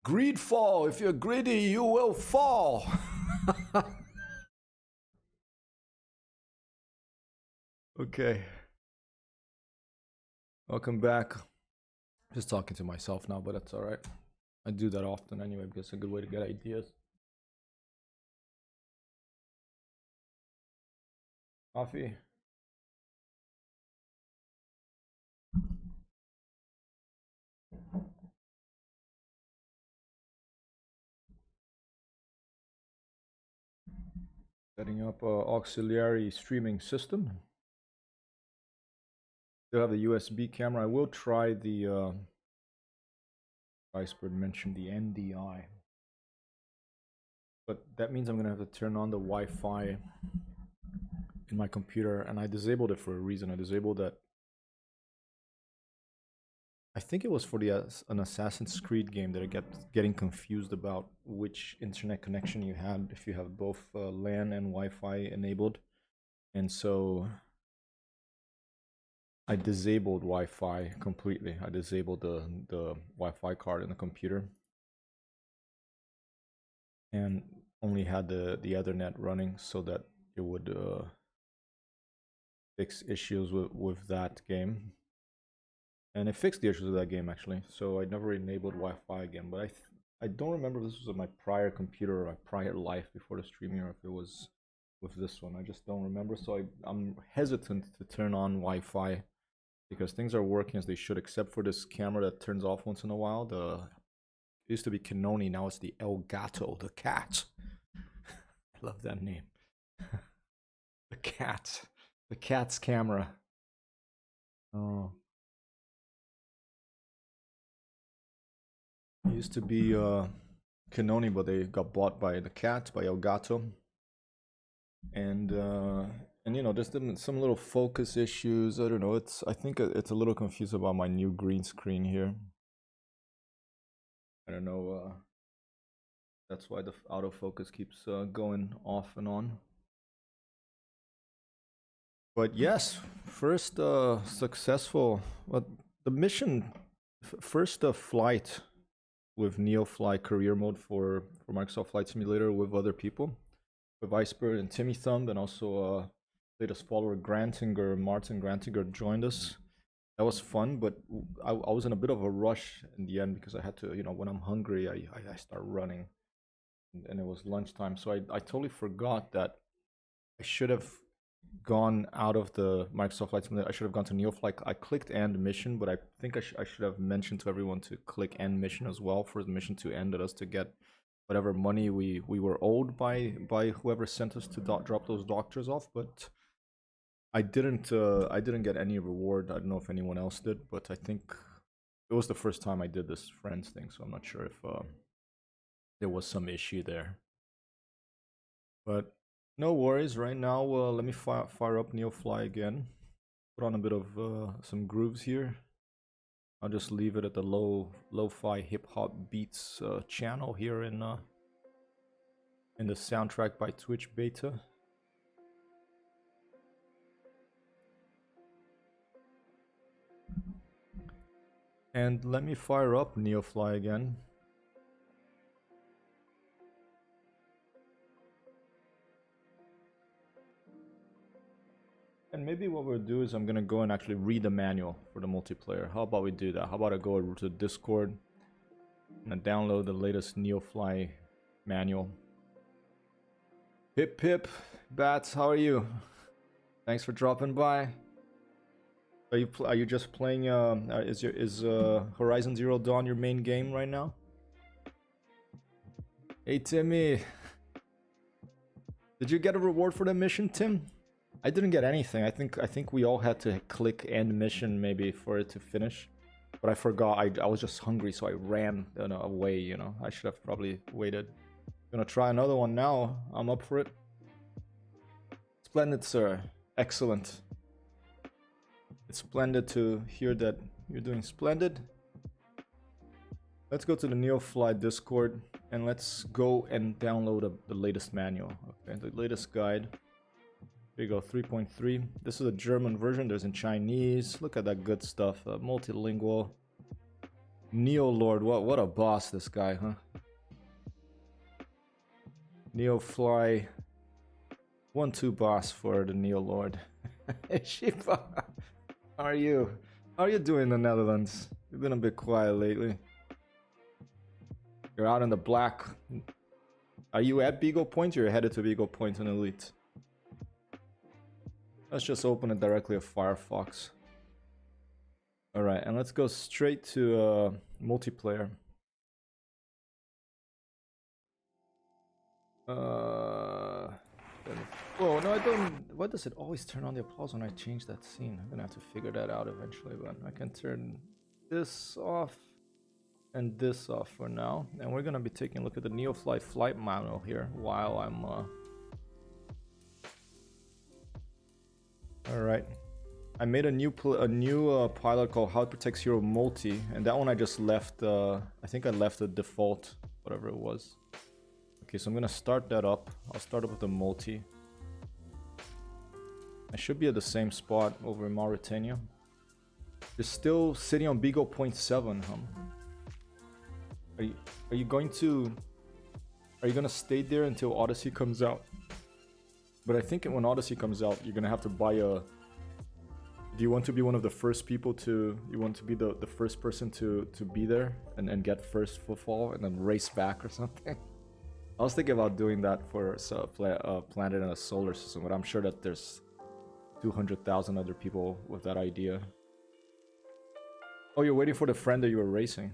Greed fall. If you're greedy, you will fall. Okay. Welcome back. Just talking to myself now, but that's alright. I do that often anyway because it's a good way to get ideas. Coffee. Setting up an auxiliary streaming system. Still have the USB camera. I will try the Iceberg mentioned the NDI. But that means I'm gonna have to turn on the Wi-Fi in my computer, and I disabled it for a reason. I disabled that. I think it was for an Assassin's Creed game that I kept getting confused about which internet connection you had if you have both LAN and Wi-Fi enabled, and so I disabled Wi-Fi completely. I disabled the Wi-Fi card in the computer, and only had the Ethernet running so that it would fix issues with that game. And it fixed the issues with that game actually. So I never enabled Wi-Fi again. But I don't remember if this was on my prior computer or my prior life before the streaming, or if it was with this one. I just don't remember. So I'm hesitant to turn on Wi-Fi because things are working as they should, except for this camera that turns off once in a while. It used to be Canoni, now it's the El Gato, the cat. I love that name. The cat. The cat's camera. Oh. It used to be Canoni, but they got bought by the cat, by El Gato. And you know, there's some little focus issues. I don't know. I think it's a little confused about my new green screen here. I don't know. That's why the autofocus keeps going off and on. But yes, first successful. Well, the mission, first flight with Neofly career mode for Microsoft Flight Simulator with other people, with Iceberg and Timmy Thumb, and also latest follower Martin Grantinger joined us. That was fun, but I was in a bit of a rush in the end because I had to, you know, when I'm hungry, I start running, and it was lunchtime, so I totally forgot that I should have gone out of the Microsoft Flight Simulator. I should have gone to Neofly. I clicked end mission, but I think I should have mentioned to everyone to click end mission as well for the mission to end, at us to get whatever money we were owed by whoever sent us to drop those doctors off. But I didn't get any reward. I don't know if anyone else did, but I think it was the first time I did this friends thing, so I'm not sure if there was some issue there. But no worries. Right now, let me fire up Neofly again. Put on a bit of some grooves here. I'll just leave it at the lo-fi hip-hop beats channel here in the soundtrack by Twitch beta. And let me fire up Neofly again. And maybe what we'll do is I'm gonna go and actually read the manual for the multiplayer. How about we do that? How about I go to Discord and download the latest Neofly manual. Hip hip, Bats, how are you? Thanks for dropping by. Are you just playing? Is Horizon Zero Dawn your main game right now? Hey Timmy, did you get a reward for the mission, Tim? I didn't get anything. I think we all had to click end mission maybe for it to finish, but I forgot. I was just hungry, so I ran away. You know, I should have probably waited. Gonna try another one now. I'm up for it. Splendid, sir. Excellent. It's splendid to hear that you're doing splendid. Let's go to the Neofly Discord and let's go and download the latest manual. Okay, the latest guide. Here you go, 3.3. This is a German version. There's in Chinese. Look at that good stuff. Multilingual. Neo Lord, what a boss this guy, huh? Neofly 1-2 boss for the Neo Lord. Shiba, how are you? How are you doing in the Netherlands? You've been a bit quiet lately. You're out in the black. Are you at Beagle Point or you're headed to Beagle Point on Elite? Let's just open it directly with Firefox. Alright, and let's go straight to multiplayer. Whoa, no, I don't. Why does it always turn on the applause when I change that scene? I'm gonna have to figure that out eventually, but I can turn this off and this off for now. And we're gonna be taking a look at the Neofly flight manual here while I'm Alright. I made a new pilot called How to Protect Hero Multi, and that one I just left, I think I left the default, whatever it was. Okay, so I'm gonna start that up. I'll start up with the multi. I should be at the same spot over in Mauritania. You're still sitting on Beagle Point 7, huh? Are you going to... Are you gonna stay there until Odyssey comes out? But I think when Odyssey comes out, you're gonna have to buy a... Do you want to be one of the first people to... You want to be the first person to be there and get first footfall and then race back or something? I was thinking about doing that for a planet in a solar system, but I'm sure that there's 200,000 other people with that idea. Oh, you're waiting for the friend that you were racing.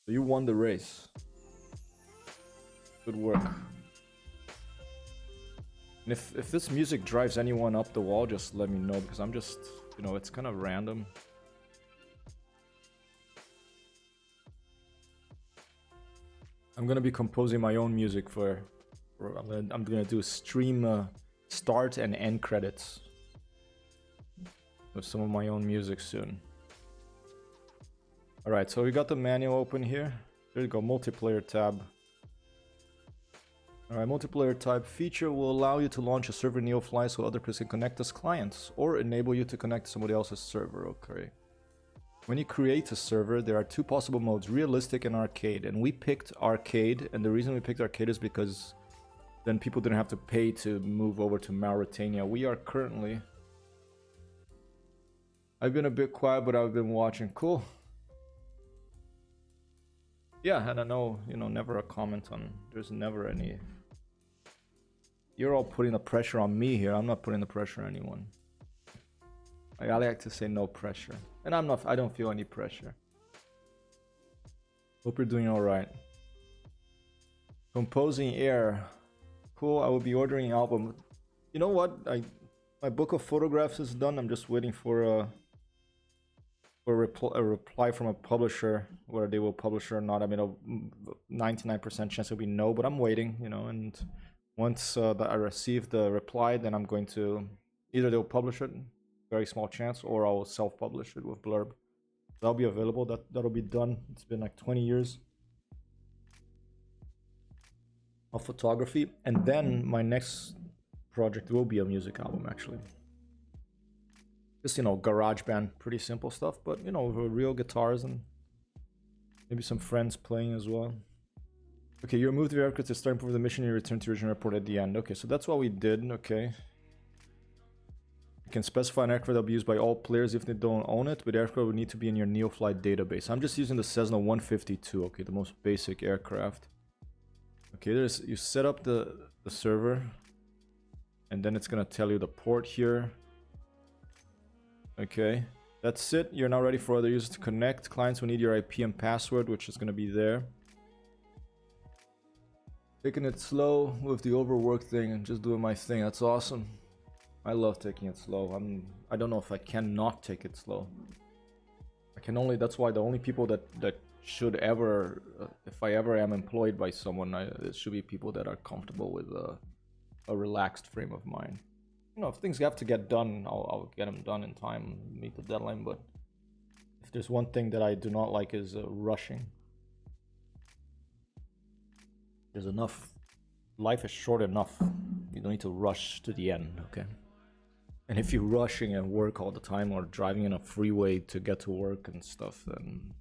So you won the race. Good work. And if this music drives anyone up the wall, just let me know, because I'm just, you know, it's kind of random. I'm gonna be composing my own music for I'm gonna do stream start and end credits with some of my own music soon. Alright, so we got the manual open here. There you go, multiplayer tab. Alright, multiplayer type feature will allow you to launch a server Neofly so other people can connect as clients, or enable you to connect to somebody else's server. Okay. When you create a server, there are two possible modes, realistic and arcade. And we picked arcade, and the reason we picked arcade is because then people didn't have to pay to move over to Mauritania. We are currently... I've been a bit quiet, but I've been watching. Cool. Yeah, and I know, you know, never a comment on... There's never any... You're all putting the pressure on me here. I'm not putting the pressure on anyone. I like to say no pressure. And I don't feel any pressure. Hope you're doing alright. Composing air. Cool, I will be ordering an album. You know what? My book of photographs is done. I'm just waiting for a reply from a publisher, whether they will publish or not. I mean, a 99% chance it'll be no, but I'm waiting, you know, and once that I receive the reply, then I'm going to... Either they'll publish it, very small chance, or I'll self-publish it with Blurb. That'll be available. That'll be done. It's been like 20 years of photography, and then my next project will be a music album, actually. Just, you know, garage band, pretty simple stuff, but, you know, with real guitars and maybe some friends playing as well. Okay, you removed the aircraft to start improving the mission, you return to original airport at the end. Okay, so that's what we did. Okay. You can specify an aircraft that will be used by all players if they don't own it, but the aircraft would need to be in your Neofly database. I'm just using the Cessna 152, okay, the most basic aircraft. Okay, you set up the server, and then it's gonna tell you the port here. Okay, that's it. You're now ready for other users to connect. Clients will need your IP and password, which is gonna be there. Taking it slow with the overwork thing and just doing my thing. That's awesome. I love taking it slow. I don't know if I cannot take it slow. I can only... That's why the only people that should ever... if I ever am employed by someone, it should be people that are comfortable with a relaxed frame of mind. You know, if things have to get done, I'll get them done in time, meet the deadline, but if there's one thing that I do not like is rushing. There's enough. Life is short enough. You don't need to rush to the end, okay? And if you're rushing at work all the time or driving in a freeway to get to work and stuff, then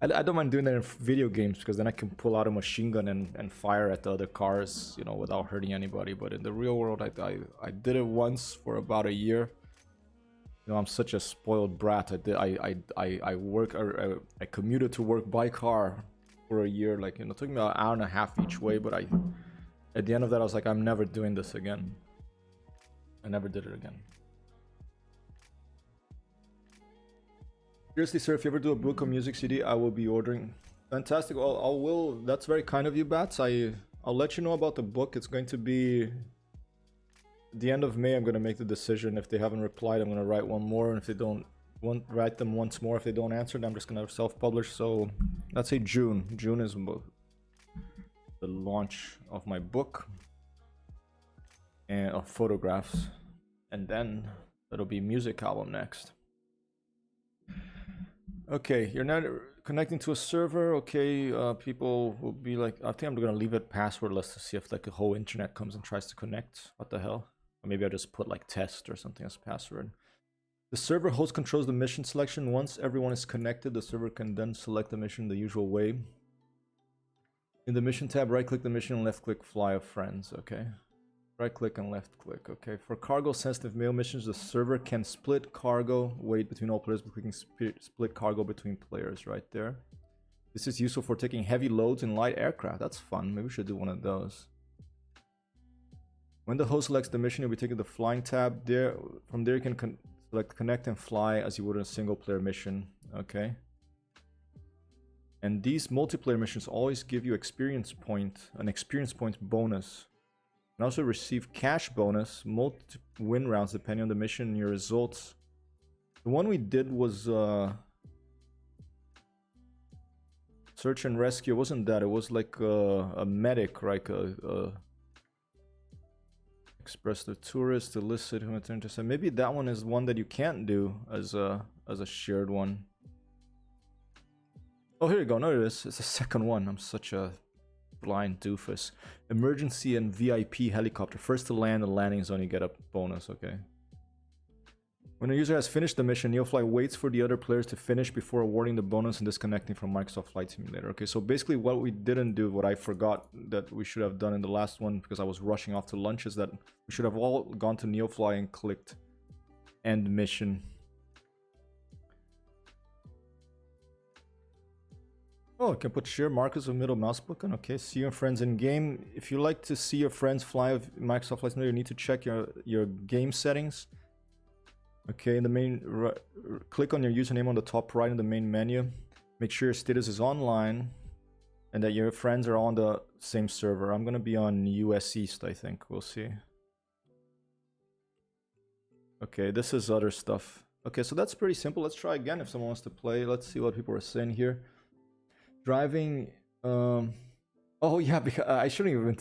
I don't mind doing that in video games because then I can pull out a machine gun and fire at the other cars, you know, without hurting anybody. But in the real world, I did it once for about a year. You know, I'm such a spoiled brat. I commuted to work by car for a year. Like, you know, it took me an hour and a half each way. But at the end of that, I was like, I'm never doing this again. I never did it again. Seriously, sir, if you ever do a book or music CD, I will be ordering. Fantastic. Well, I will. That's very kind of you, Bats. I'll let you know about the book. It's going to be at the end of May. I'm going to make the decision. If they haven't replied, I'm going to write one more. And if they don't, write them once more. If they don't answer, then I'm just going to self-publish. So let's say June. June is the launch of my book and of photographs. And then it'll be music album next. Okay, you're not connecting to a server. Okay, people will be like, I think I'm gonna leave it passwordless to see if like the whole internet comes and tries to connect. What the hell? Or maybe I just put like test or something as password. The server host controls the mission selection. Once everyone is connected, the server can then select the mission the usual way. In the mission tab, right click the mission and left click fly of friends. Okay. Right click and left click. Okay. For cargo sensitive mail missions, the server can split cargo weight between all players by clicking split cargo between players right there. This is useful for taking heavy loads in light aircraft. That's fun. Maybe we should do one of those. When the host selects the mission, you'll be taking the flying tab. From there, you can select connect and fly as you would in a single player mission. Okay. And these multiplayer missions always give you an experience point bonus. And also receive cash bonus, multi-win rounds depending on the mission and your results. The one we did was search and rescue. It wasn't that. It was like a medic, like express the tourist, elicit humanitarian interest. Maybe that one is one that you can't do as a shared one. Oh, here you go. No, it is. It's the second one. I'm such a blind doofus. Emergency and VIP helicopter. First to land the landing zone, you get a bonus. Okay. When a user has finished the mission, Neofly waits for the other players to finish before awarding the bonus and disconnecting from Microsoft Flight Simulator. Okay, so basically what we didn't do, what I forgot that we should have done in the last one because I was rushing off to lunch, is that we should have all gone to Neofly and clicked end mission. Oh, I can put share markers of middle mouse button. Okay, see your friends in game. If you like to see your friends fly with Microsoft Flight Simulator, you need to check your game settings. Okay, in the main, click on your username on the top right in the main menu. Make sure your status is online and that your friends are on the same server. I'm gonna be on US East, I think. We'll see. Okay, this is other stuff. Okay, so that's pretty simple. Let's try again if someone wants to play. Let's see what people are saying here. Driving, oh yeah, because I shouldn't even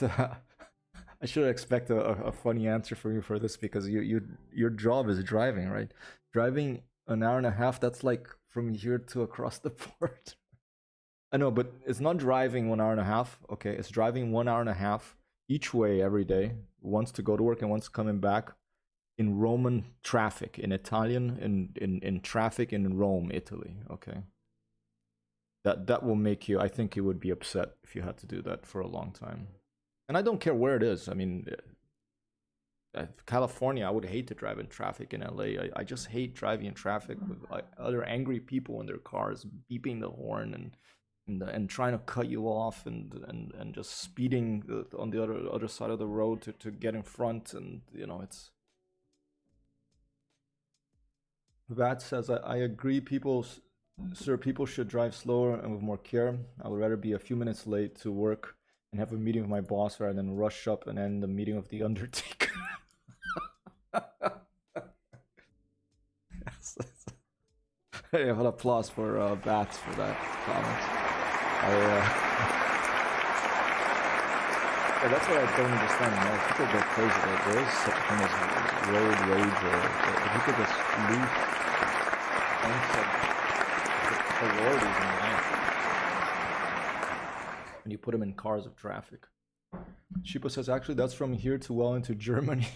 I should expect a funny answer from you for this because your job is driving, right? Driving an hour and a half, that's like from here to across the port. I know, but it's not driving 1 hour and a half. Okay, it's driving 1 hour and a half each way every day, once to go to work and once coming back in Roman traffic, in Italian, in traffic in Rome, Italy. Okay. That will make you, I think you would be upset if you had to do that for a long time. And I don't care where it is. I mean, California, I would hate to drive in traffic in LA. I just hate driving in traffic with other angry people in their cars beeping the horn and trying to cut you off and just speeding on the other side of the road to get in front. And, you know, it's... That says, I agree, Sir, people should drive slower and with more care. I would rather be a few minutes late to work and have a meeting with my boss rather than rush up and end the meeting with the Undertaker. Yes. Hey, an applause for Bats for that comment. Yeah, that's what I don't understand. You know, people go crazy. There is such a thing as road rage, or if you could just lose sense of priorities in life when you put them in cars of traffic. Sheepa says, actually, that's from here to well into Germany.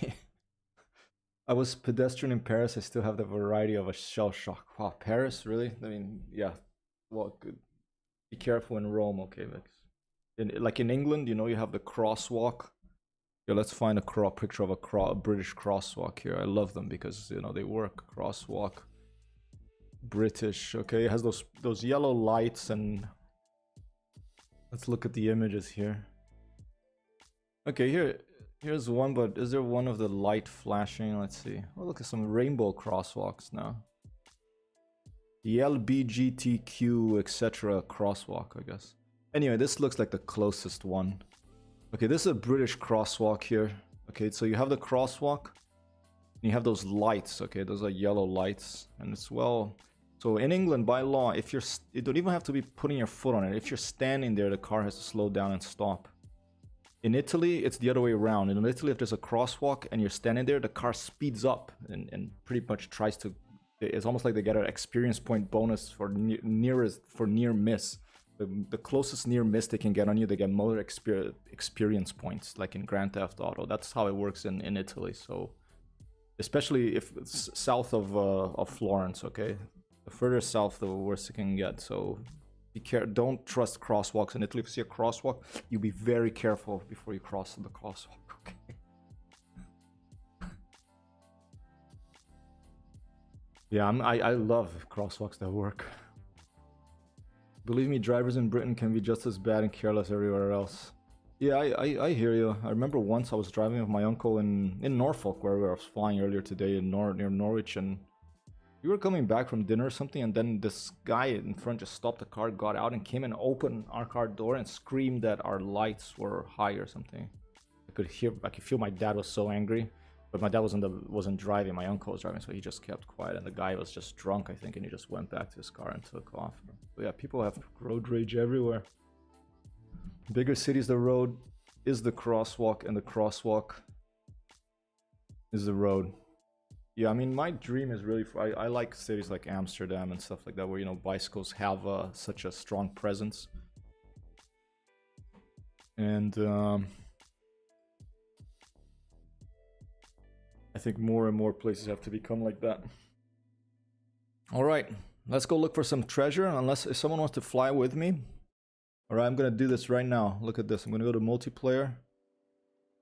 I was pedestrian in Paris. I still have the variety of a shell shock. Wow, Paris, really? I mean, yeah. Walk. Be careful in Rome, okay, Max. Like in England, you know, you have the crosswalk. Yeah, let's find a picture of a British crosswalk here. I love them because, you know, they work. Crosswalk. British, okay, it has those yellow lights, and let's look at the images here. Okay, here's one, but is there one of the light flashing? Let's see. Oh, look at some rainbow crosswalks now. The LBGTQ etc. crosswalk, I guess. Anyway, this looks like the closest one. Okay, this is a British crosswalk here. Okay, so you have the crosswalk, and you have those lights. Okay, those are yellow lights, and it's well. So in England, by law, if you don't even have to be putting your foot on it. If you're standing there, the car has to slow down and stop. In Italy, it's the other way around. In Italy, if there's a crosswalk and you're standing there, the car speeds up and pretty much tries to. It's almost like they get an experience point bonus for near miss. The closest near miss they can get on you, they get more experience points, like in Grand Theft Auto. That's how it works in Italy. So, especially if it's south of Florence, okay. The further south, the worse it can get. So, don't trust crosswalks in Italy. If you see a crosswalk, you be very careful before you cross the crosswalk. Okay. Yeah, I love crosswalks that work. Believe me, drivers in Britain can be just as bad and careless everywhere else. Yeah, I hear you. I remember once I was driving with my uncle in Norfolk, where I was flying earlier today in near Norwich, and we were coming back from dinner or something, and then this guy in front just stopped the car, got out, and came and opened our car door and screamed that our lights were high or something. I could feel my dad was so angry. But my dad wasn't driving, my uncle was driving, so he just kept quiet, and the guy was just drunk, I think, and he just went back to his car and took off. But yeah, people have road rage everywhere. Bigger cities, the road is the crosswalk, and the crosswalk is the road. Yeah, I mean, my dream is really, I like cities like Amsterdam and stuff like that, where, you know, bicycles have such a strong presence. And, I think more and more places have to become like that. All right, let's go look for some treasure. Unless if someone wants to fly with me. All right, I'm gonna do this right now. Look at this. I'm gonna go to multiplayer.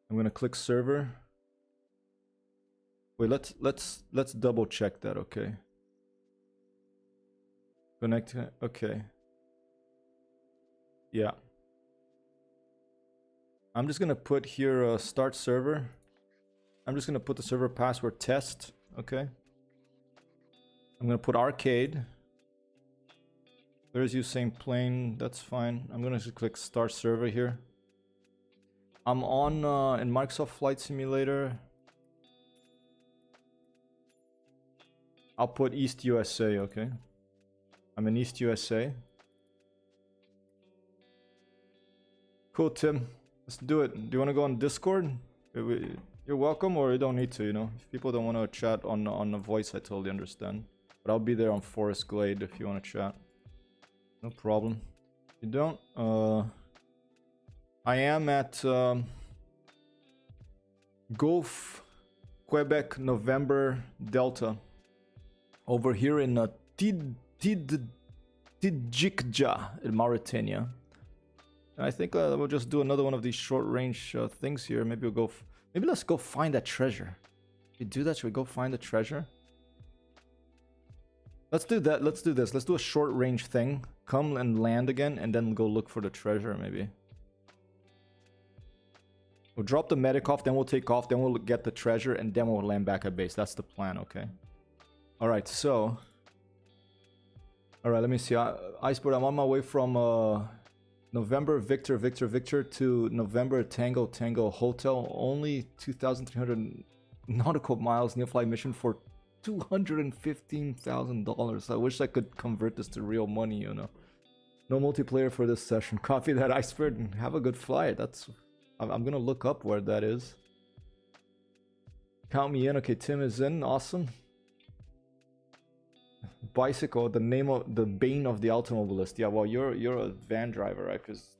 I'm gonna click server. Wait, let's double check that. Okay. Connect. Okay. Yeah. I'm just gonna put here start server. I'm just gonna put the server password test, okay? I'm gonna put arcade. There's you saying plain, that's fine. I'm gonna just click start server here. I'm on in Microsoft Flight Simulator. I'll put East USA, okay? I'm in East USA. Cool, Tim. Let's do it. Do you wanna go on Discord? You're welcome, or you don't need to, you know. If people don't want to chat on the voice, I totally understand. But I'll be there on Forest Glade if you want to chat. No problem. If you don't, I am at Gulf, Quebec, November, Delta. Over here in Tidjikja in Mauritania. And I think we'll just do another one of these short range things here. Maybe we'll go... Maybe let's go find that treasure. Should we do that? Should we go find the treasure? Let's do that. Let's do this. Let's do a short range thing. Come and land again, and then go look for the treasure, maybe. We'll drop the medic off, then we'll take off, then we'll get the treasure, and then we'll land back at base. That's the plan, okay? Alright, so... Alright, let me see. Iceberg, I'm on my way from... November Victor to November Tango Hotel. Only 2,300 nautical miles. Neofly mission for $215,000. I wish I could convert this to real money, you know. No multiplayer for this session. Copy that, Iceberg, and have a good flight. I'm gonna look up where that is. Count me in. Okay, Tim is in. Awesome. Bicycle, the name of the bane of the automobilist. Yeah, well, you're a van driver, right? Because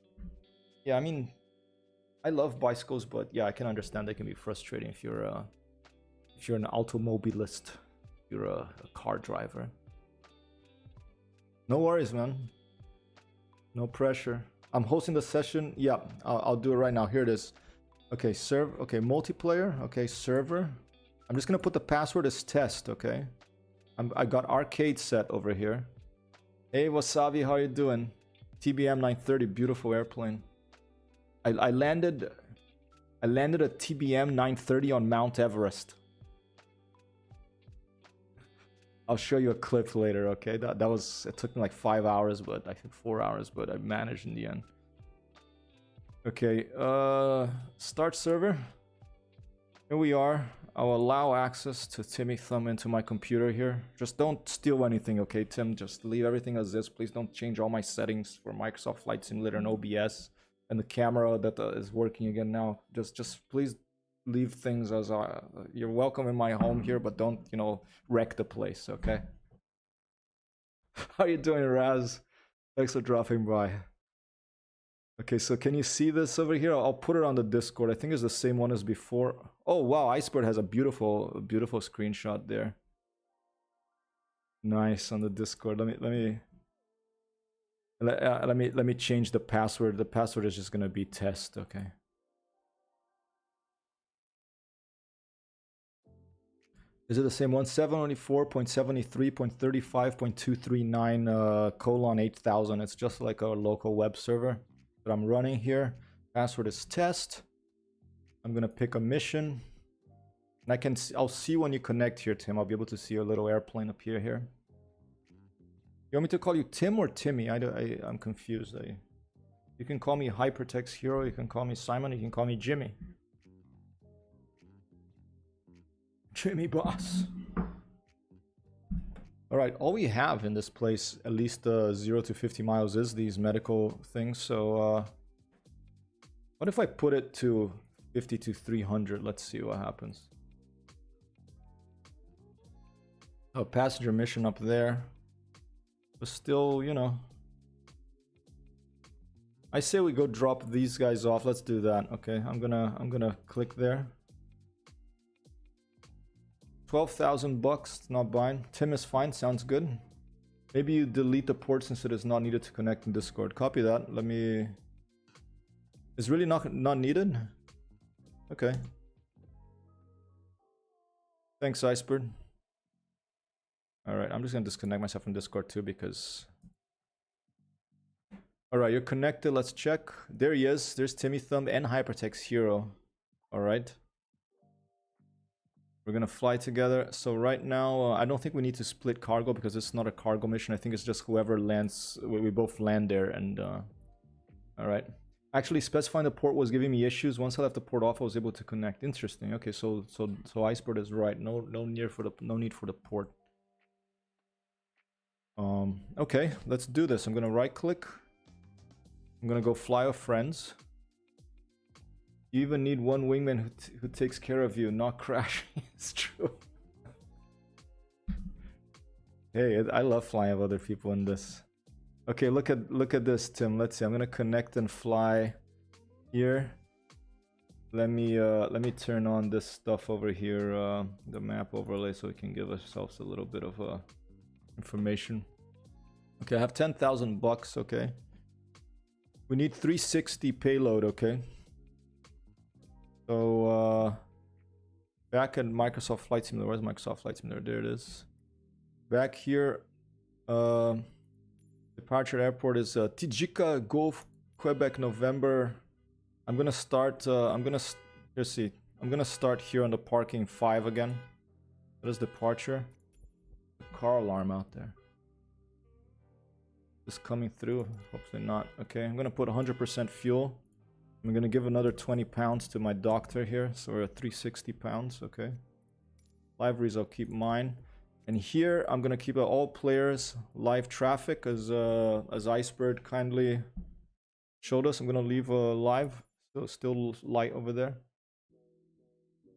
yeah, I mean, I love bicycles, but yeah, I can understand they can be frustrating if you're an automobilist, you're a car driver. No worries, man. No pressure. I'm hosting the session. Yeah, I'll do it right now. Here it is. Okay, okay, multiplayer. Okay, server. I'm just gonna put the password as test. Okay. I got arcade set over here. Hey, Wasabi, how you doing? TBM 930, beautiful airplane. I landed a TBM 930 on Mount Everest. I'll show you a clip later, okay? That was, it took me like 5 hours, but I think 4 hours, but I managed in the end. Okay, start server. Here we are. I'll allow access to Timmy Thumb into my computer here. Just don't steal anything, okay, Tim? Just leave everything as is. Please don't change all my settings for Microsoft Flight Simulator and OBS and the camera that is working again now. Just please leave things as you're welcome in my home here, but don't, you know, wreck the place, okay? How you doing, Raz? Thanks for dropping by. Okay, so can you see this over here? I'll put it on the Discord. I think it's the same one as before. Oh wow, Iceberg has a beautiful screenshot there. Nice on the Discord. Let me change the password. The password is just gonna be test. Okay. Is it the same one? 794.73.35.239 : 8000. It's just like a local web server that I'm running here. Password is test. I'm gonna pick a mission. And I'll see when you connect here, Tim. I'll be able to see your little airplane appear here. You want me to call you Tim or Timmy? I'm confused. You can call me Hypertext Hero. You can call me Simon. You can call me Jimmy. Jimmy Boss. Alright, all we have in this place, at least 0 to 50 miles, is these medical things. So, what if I put it to 50 to 300? Let's see what happens. Oh, passenger mission up there. But still, you know. I say we go drop these guys off. Let's do that. Okay, I'm gonna click there. 12,000 bucks, not buying. Tim is fine, sounds good. Maybe you delete the port since it is not needed to connect in Discord. Copy that. Let me... It's really not needed? Okay. Thanks, Iceberg. Alright, I'm just gonna disconnect myself from Discord too because... Alright, you're connected. Let's check. There he is. There's Timmy Thumb and Hypertext Hero. Alright. We're gonna fly together. So right now, I don't think we need to split cargo because it's not a cargo mission. I think it's just whoever lands, we both land there and... Alright. Actually, specifying the port was giving me issues. Once I left the port off, I was able to connect. Interesting. Okay, so Iceberg is right. No need for the port. Okay, let's do this. I'm gonna right click. I'm gonna go fly with friends. You even need one wingman who takes care of you, not crashing. It's true. Hey, I love flying with other people in this. Okay, look at this, Tim. Let's see. I'm gonna connect and fly here. Let me turn on this stuff over here, the map overlay, so we can give ourselves a little bit of information. Okay, I have 10,000 bucks. Okay, we need 360 payload. Okay. So, back at Microsoft Flight Simulator, where's Microsoft Flight Simulator? There it is. Back here, departure airport is Tijika Golf, Quebec, November. I'm gonna start, I'm gonna start here on the parking 5 again. That is departure. The car alarm out there. Just coming through, hopefully not. Okay, I'm gonna put 100% fuel. I'm gonna give another 20 pounds to my doctor here, so we're at 360 pounds, okay. Liveries, I'll keep mine. And here, I'm gonna keep all players live traffic as Iceberg kindly showed us. I'm gonna leave live, still light over there.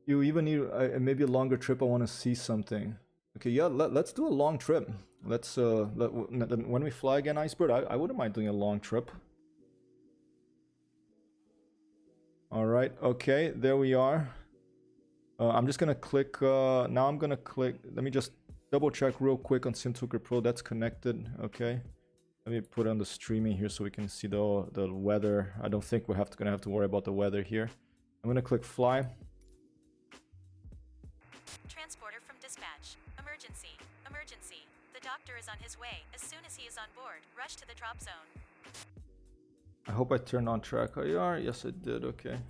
You even need maybe a longer trip. I wanna see something. Okay, yeah, let's do a long trip. Let's, when we fly again, Iceberg, I wouldn't mind doing a long trip. Alright, okay, there we are. I'm just gonna click, now I'm gonna click, let me just double check real quick on SimTuker Pro, that's connected, okay. Let me put on the streaming here so we can see the weather. I don't think we're gonna have to worry about the weather here. I'm gonna click fly. Transporter from dispatch. Emergency. Emergency. The doctor is on his way. As soon as he is on board, rush to the drop zone. I hope I turned on track IR. Yes, I did. Okay.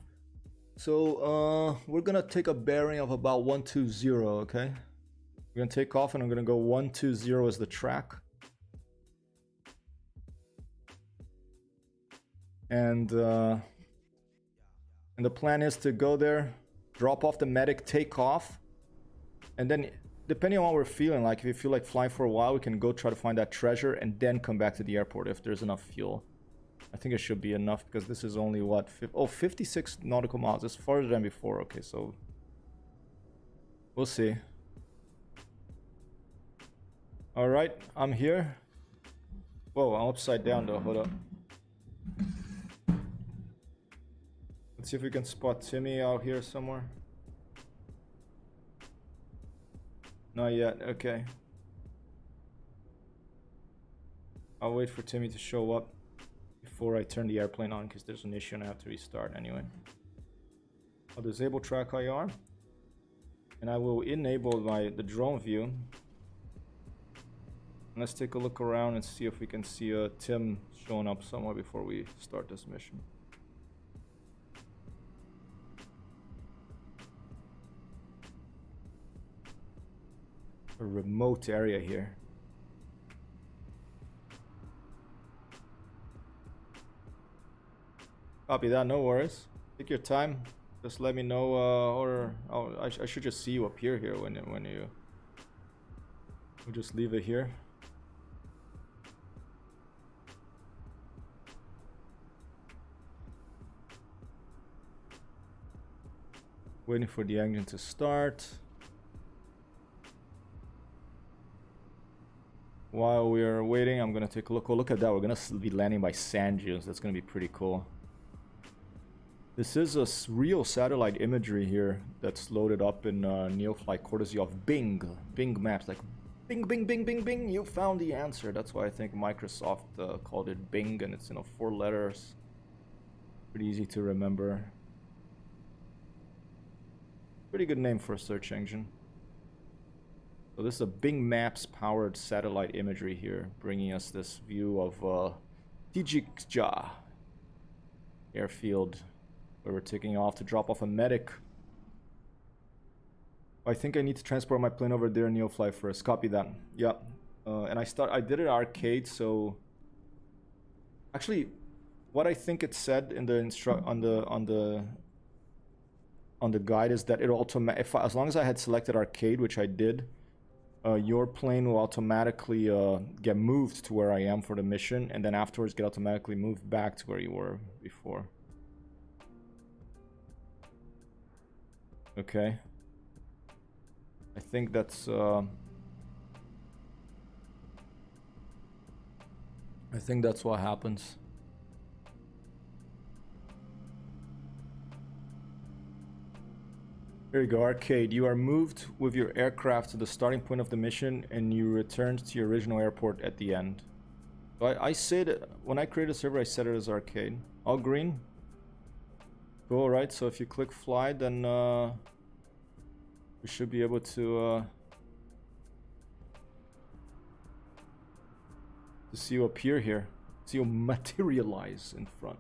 So we're gonna take a bearing of about 120. Okay. We're gonna take off and I'm gonna go 120 as the track. And the plan is to go there, drop off the medic, take off, and then depending on what we're feeling like, if we feel like flying for a while, we can go try to find that treasure and then come back to the airport if there's enough fuel. I think it should be enough because this is only what, 56 nautical miles. It's farther than before. Okay, so we'll see. All right, I'm here. Whoa, I'm upside down though. Hold up. Let's see if we can spot Timmy out here somewhere. Not yet. Okay. I'll wait for Timmy to show up before I turn the airplane on because there's an issue and I have to restart anyway. I'll disable track IR and I will enable the drone view. And let's take a look around and see if we can see Tim showing up somewhere before we start this mission. A remote area here. Copy that, no worries. Take your time. Just let me know, I should just see you appear here when you. We'll just leave it here. Waiting for the engine to start. While we are waiting, I'm gonna take a look. Oh, look at that. We're gonna be landing by sand dunes. That's gonna be pretty cool. This is a real satellite imagery here that's loaded up in Neofly, courtesy of Bing. Bing Maps. Like, Bing, Bing, Bing, Bing, Bing. You found the answer. That's why I think Microsoft called it Bing, and it's 4 letters. Pretty easy to remember. Pretty good name for a search engine. So this is a Bing Maps powered satellite imagery here, bringing us this view of Tijikja airfield, where we're taking off to drop off a medic. I think I need to transport my plane over there, Neofly first. Copy that. Yeah. And I did it arcade, so actually what I think it said in the on the guide is that it as long as I had selected arcade, which I did, your plane will automatically get moved to where I am for the mission, and then afterwards get automatically moved back to where you were before. Okay. I think that's what happens. Here you go, arcade. You are moved with your aircraft to the starting point of the mission and you returned to your original airport at the end. So I said, when I created a server, I set it as arcade. All green. Cool, right? So if you click fly, then we should be able to see you appear here. See you materialize in front.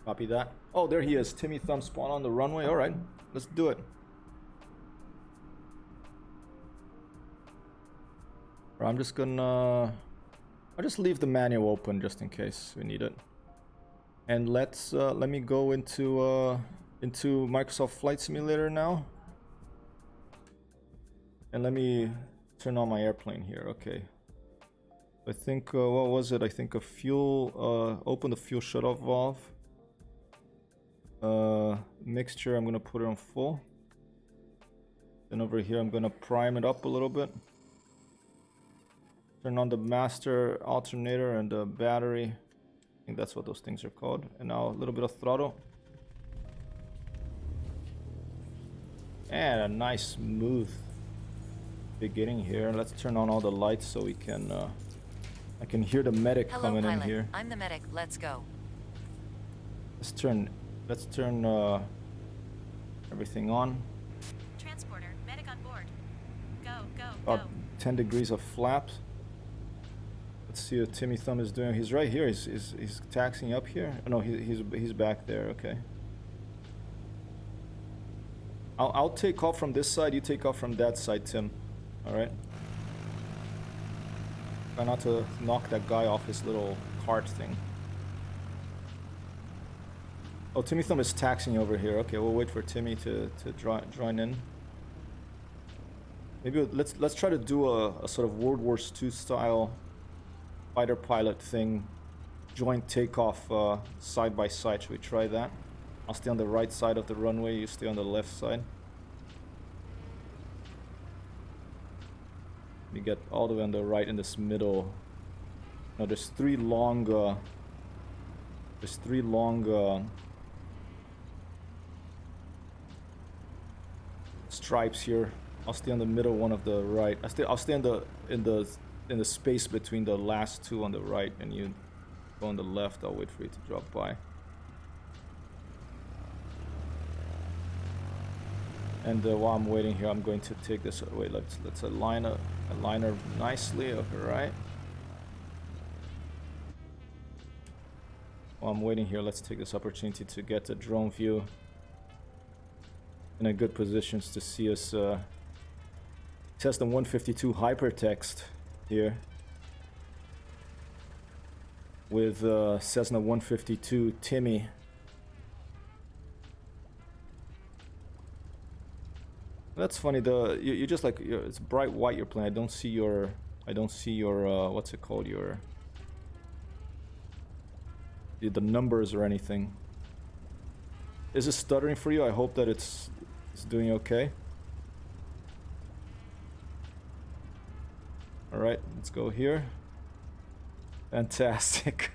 Copy that. Oh, there he is. Timmy Thumb spawn on the runway. All right, let's do it. I'm just gonna... I'll just leave the manual open just in case we need it. And let's let me go into Microsoft Flight Simulator now. And let me turn on my airplane here. Okay. I think what was it? I think a fuel open the fuel shutoff valve. Mixture, I'm gonna put it on full. Then over here I'm gonna prime it up a little bit. Turn on the master alternator and the battery. I think that's what those things are called. And now a little bit of throttle. And a nice smooth beginning here. Let's turn on all the lights so we can I can hear the medic coming in here. I'm the medic. Let's go. Let's turn everything on. Transporter, medic on board. Go, go, About go. 10 degrees of flaps. Let's see what Timmy Thumb is doing. He's right here. He's taxiing up here. Oh, no, he's back there. Okay. I'll take off from this side. You take off from that side, Tim. All right. Try not to knock that guy off his little cart thing. Oh, Timmy Thumb is taxiing over here. Okay, we'll wait for Timmy to join in. Maybe let's try to do a sort of World War II style fighter pilot thing. Joint takeoff side by side. Should we try that? I'll stay on the right side of the runway. You stay on the left side. You get all the way on the right in this middle. No, there's three long stripes here. I'll stay on the middle one of the right. I'll stay in the space between the last two on the right, and you go on the left. I'll wait for you to drop by. And while I'm waiting here, I'm going to take this. Wait, let's align her nicely. Okay, right. While I'm waiting here, let's take this opportunity to get the drone view in a good positions to see us test the 152 hypertext here with Cessna 152 Timmy. That's funny. You just like it's bright white you're playing. I don't see your what's it called, the numbers or anything. Is it stuttering for you? I hope that it's doing okay. All right, let's go here. Fantastic.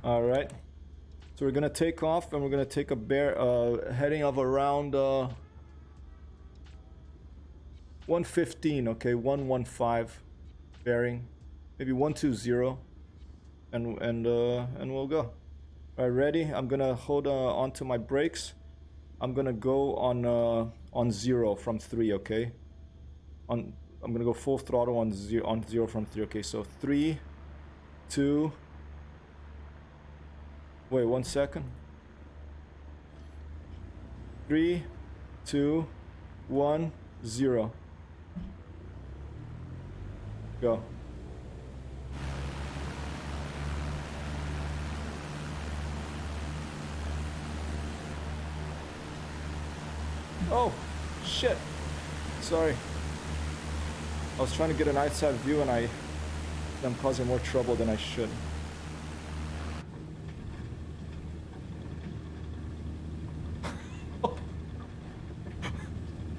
All right. So we're gonna take off, and we're gonna take a heading of around 115. Okay, 115 bearing, maybe 120, and we'll go. All right, ready? I'm gonna hold onto my brakes. I'm gonna go on 0 from 3. Okay. I'm gonna go full throttle on 0 from 3. Okay, so 3, 2. Wait 1 second. 3, 2, 1, 0. Go. Oh, shit. Sorry. I was trying to get an outside view, and I'm causing more trouble than I should.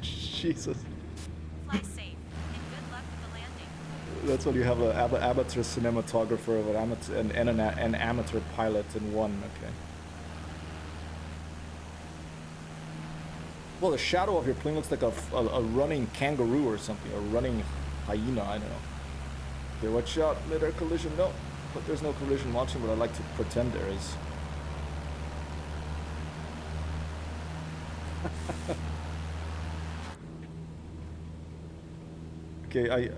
Jesus. Fly safe, and good luck with the landing. That's when you have an amateur cinematographer and an amateur pilot in one. Okay. Well, the shadow of your plane looks like a running kangaroo or something, a running hyena. I don't know. Okay, watch out, mid-air collision. No, but there's no collision launching, but I like to pretend there is. Okay,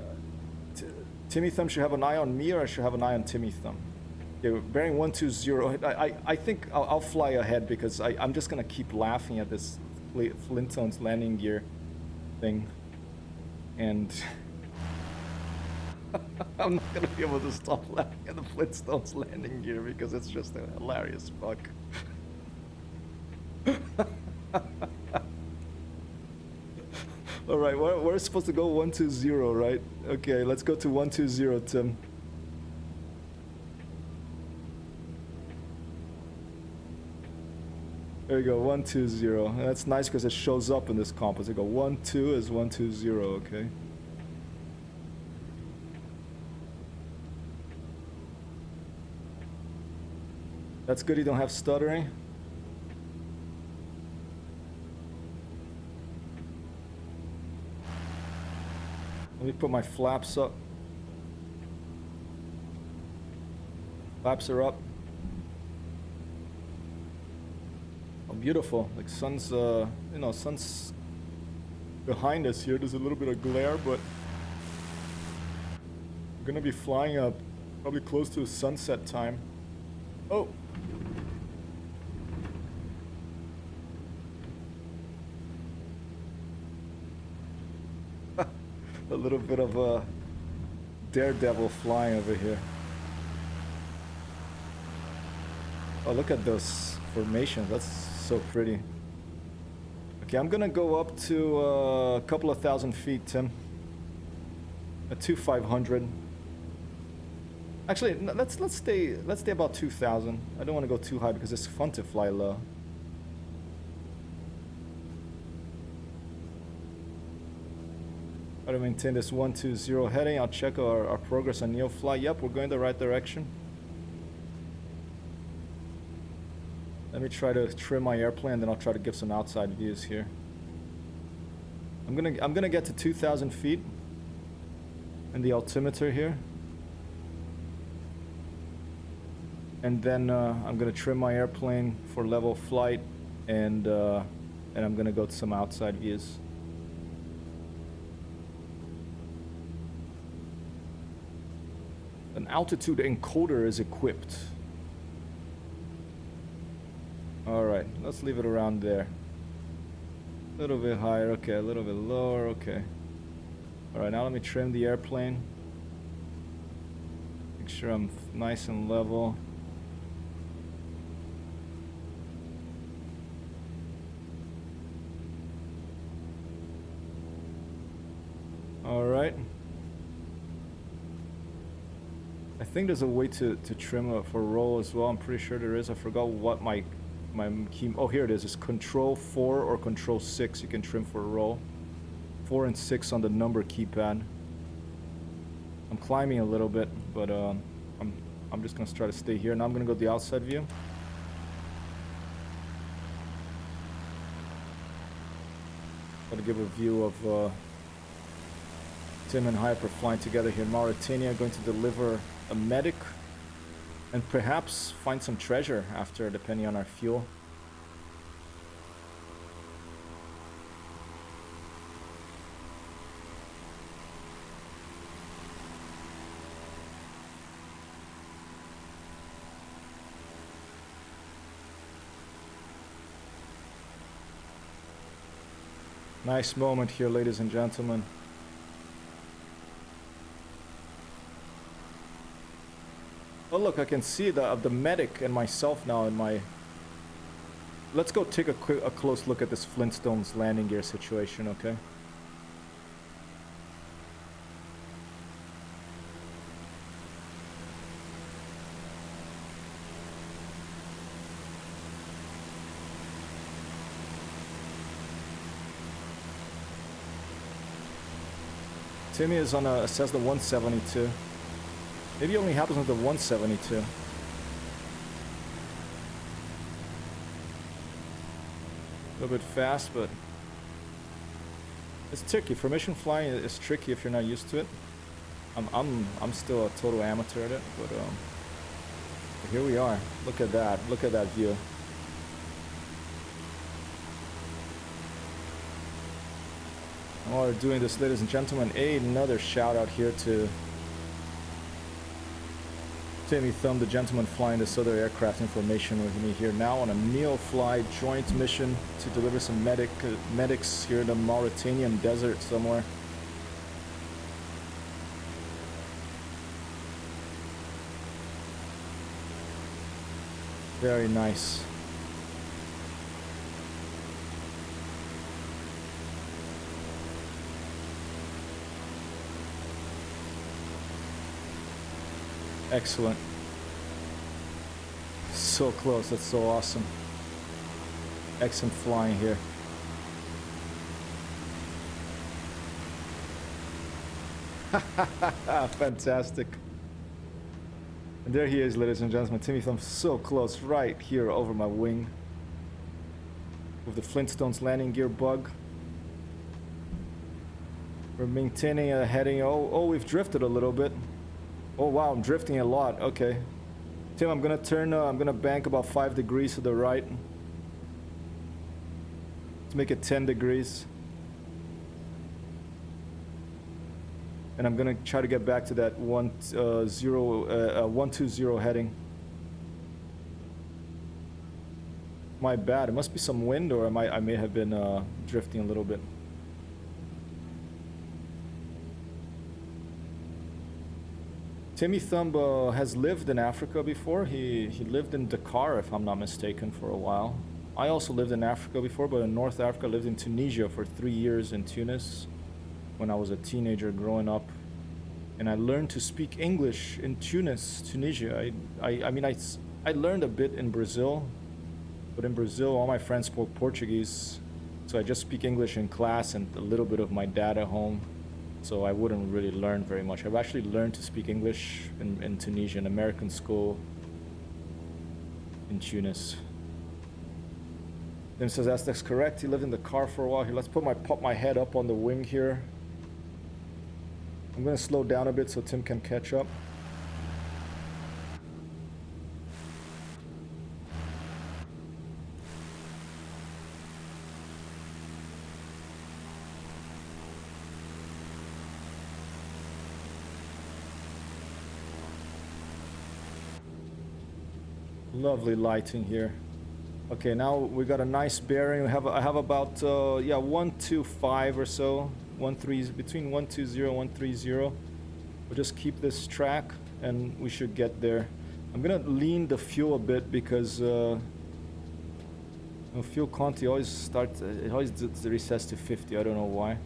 Timmy Thumb should have an eye on me, or I should have an eye on Timmy Thumb. Okay, bearing 120. I think I'll fly ahead, because I'm just gonna keep laughing at this Flintstones landing gear thing, and I'm not gonna be able to stop laughing at the Flintstones landing gear, because it's just hilarious fuck. All right, we're supposed to go 120, right? Okay, let's go to 120, Tim. There you go, 120. That's nice because it shows up in this compass. It go 12 is 120, okay? That's good you don't have stuttering. Let me put my flaps up. Flaps are up. Oh, beautiful. Like sun's, you know, sun's behind us here. There's a little bit of glare, but we're gonna be flying up probably close to sunset time. Oh. A little bit of a daredevil flying over here. Oh, look at those formations. That's so pretty. Okay, I'm gonna go up to a couple of thousand feet, Tim. At 2,500. Actually, let's stay about 2,000. I don't want to go too high because it's fun to fly low. How to maintain this 120 heading. I'll check our progress on Neofly. Yep, we're going the right direction. Let me try to trim my airplane, then I'll try to give some outside views here. I'm gonna get to 2,000 feet in the altimeter here, and then I'm gonna trim my airplane for level flight, and I'm gonna go to some outside views. An altitude encoder is equipped. Alright, let's leave it around there. A little bit higher, okay, a little bit lower, okay. Alright, now let me trim the airplane. Make sure I'm nice and level. Alright. I think there's a way to trim for roll as well. I'm pretty sure there is. I forgot what my key. Oh, here it is. It's Control 4 or Control 6. You can trim for roll. 4 and 6 on the number keypad. I'm climbing a little bit, but I'm just gonna try to stay here. Now I'm gonna go to the outside view. Got to give a view of Tim and Hyper flying together here in Mauritania, going to deliver a medic and perhaps find some treasure after, depending on our fuel. Nice moment here, ladies and gentlemen. Oh look, I can see the medic and myself now in my... Let's go take a close look at this Flintstones landing gear situation, okay? Timmy is on a Cessna 172. Maybe it only happens with the 172. A little bit fast, but it's tricky. Formation flying is tricky if you're not used to it. I'm still a total amateur at it, but here we are. Look at that. Look at that view. While we're doing this, ladies and gentlemen, another shout out here to Timmy Thumb, the gentleman flying this other aircraft information with me here now on a Neofly joint mission to deliver some medics here in the Mauritanian desert somewhere. Very nice. Excellent. So close. That's so awesome. Excellent flying here. Fantastic. And there he is, ladies and gentlemen. Timmy Thumb so close, right here over my wing. With the Flintstones landing gear bug. We're maintaining a heading. Oh, we've drifted a little bit. Oh wow, I'm drifting a lot. Okay. Tim, I'm gonna turn, I'm gonna bank about 5 degrees to the right. Let's make it 10 degrees. And I'm gonna try to get back to that 120 heading. My bad. It must be some wind, or I may have been drifting a little bit. Timmy Thumb has lived in Africa before. He lived in Dakar, if I'm not mistaken, for a while. I also lived in Africa before, but in North Africa, I lived in Tunisia for 3 years in Tunis when I was a teenager growing up. And I learned to speak English in Tunisia. I mean, I learned a bit in Brazil, but in Brazil, all my friends spoke Portuguese. So I just speak English in class and a little bit of my dad at home. So I wouldn't really learn very much. I've actually learned to speak English in Tunisia, an American school in Tunis. Tim says that's correct. He lived in the car for a while. Here, let's pop my head up on the wing here. I'm gonna slow down a bit so Tim can catch up. Lovely lighting here. Okay, now we got a nice bearing. I have about 125 or so, between 120 and 130. We'll just keep this track, and we should get there. I'm gonna lean the fuel a bit because fuel quantity always resets to 50. I don't know why.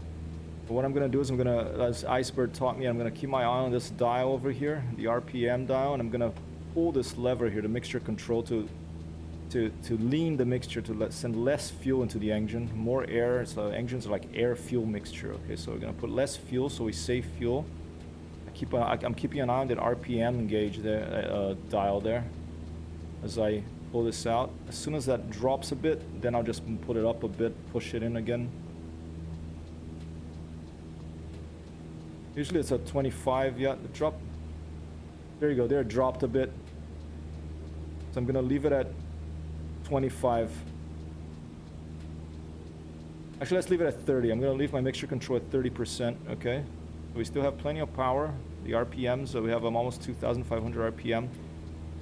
But what I'm gonna do is as Iceberg taught me, I'm gonna keep my eye on this dial over here, the RPM dial, and I'm gonna pull this lever here, the mixture control, to lean the mixture to send less fuel into the engine, more air. So engines are like air fuel mixture. Okay, so we're gonna put less fuel so we save fuel. I'm keeping an eye on that RPM gauge there, dial there, as I pull this out. As soon as that drops a bit, then I'll just put it up a bit, push it in again. Usually it's at 25. Yeah, the drop. There you go. There, it dropped a bit. So I'm gonna leave it at 25. Actually, let's leave it at 30. I'm gonna leave my mixture control at 30%. Okay. So we still have plenty of power. The RPM, so we have almost 2,500 RPM,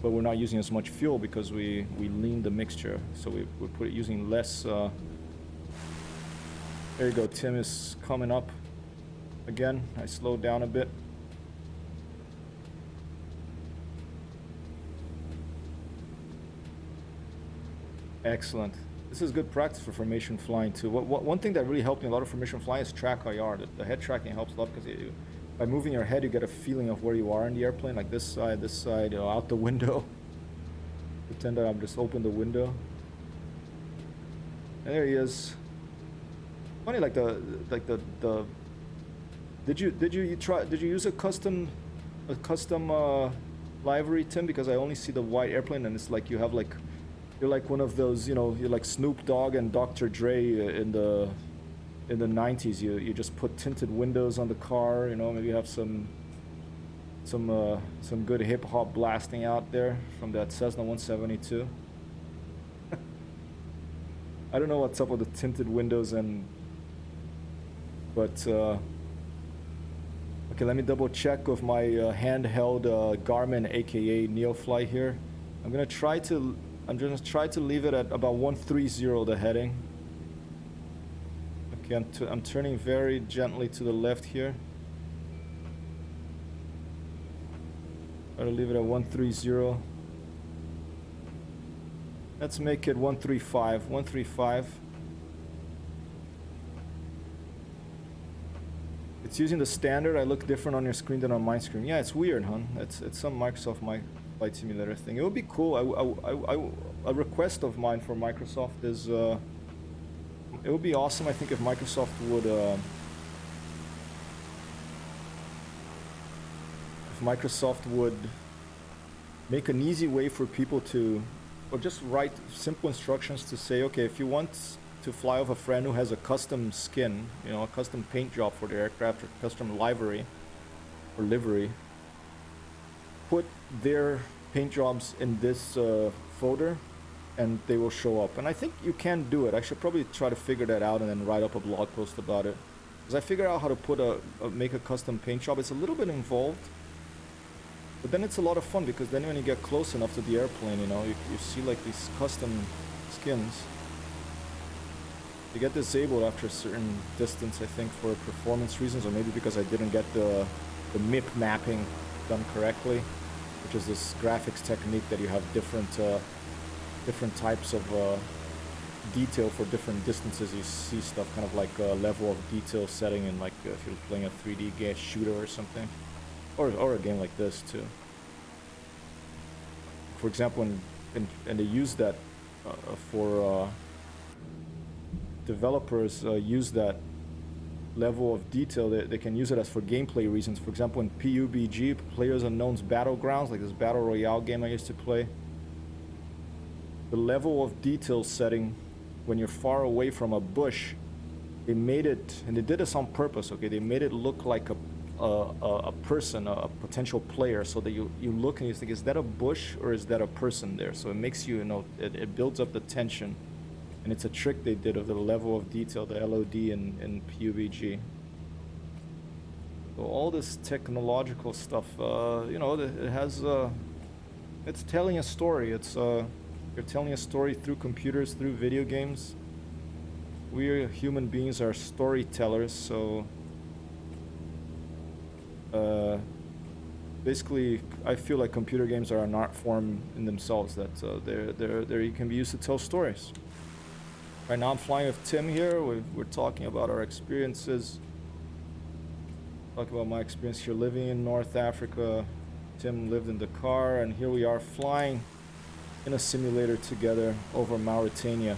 but we're not using as much fuel because we leaned the mixture. So we're using less. There you go. Tim is coming up again. I slowed down a bit. Excellent. This is good practice for formation flying too. One thing that really helped me a lot of formation flying is track IR. The head tracking helps a lot because by moving your head, you get a feeling of where you are in the airplane, like this side, out the window. Pretend that I'm just open the window. And there he is. Funny, Did you use a custom livery, Tim? Because I only see the white airplane, and it's like you have like. You're like one of those, you're like Snoop Dogg and Dr. Dre in the 90s. You just put tinted windows on the car, maybe you have some good hip hop blasting out there from that Cessna 172. I don't know what's up with the tinted windows but okay, let me double check with my handheld Garmin, aka Neofly here. I'm gonna try to leave it at about 130, the heading. Okay, I'm turning very gently to the left here. Try to leave it at 130. Let's make it 135. 135. It's using the standard. I look different on your screen than on my screen. Yeah, it's weird, huh? It's some Microsoft Flight Simulator thing. It would be cool. A request of mine for Microsoft is it would be awesome, I think, if Microsoft would make an easy way for people to, or just write simple instructions to say, okay, if you want to fly with a friend who has a custom skin, you know, a custom paint job for the aircraft or custom livery or livery, put their paint jobs in this folder and they will show up. And I think you can do it. I should probably try to figure that out and then write up a blog post about it. Because I figured out how to put make a custom paint job. It's a little bit involved, but then it's a lot of fun because then when you get close enough to the airplane, you know, you see like these custom skins. They get disabled after a certain distance, I think, for performance reasons, or maybe because I didn't get the MIP mapping done correctly, which is this graphics technique that you have different types of detail for different distances. You see stuff kind of like a level of detail setting in, like if you're playing a 3D game shooter or something, or a game like this too. For example, and they use that for developers use that level of detail. They can use it as for gameplay reasons. For example, in PUBG, Players Unknown's Battlegrounds, like this battle royale game I used to play, the level of detail setting when you're far away from a bush, they made it, and they did this on purpose, okay? They made it look like a person, a potential player, so that you look and you think, is that a bush or is that a person there? So it makes you, you know, it builds up the tension. And it's a trick they did of the level of detail, the LOD in PUBG. So all this technological stuff, you know, it has, it's telling a story. It's, you're telling a story through computers, through video games. We human beings are storytellers, so basically, I feel like computer games are an art form in themselves. That they can be used to tell stories. Right now I'm flying with Tim here. We're talking about our experiences. Talk about my experience here living in North Africa. Tim lived in Dakar, and here we are flying in a simulator together over Mauritania.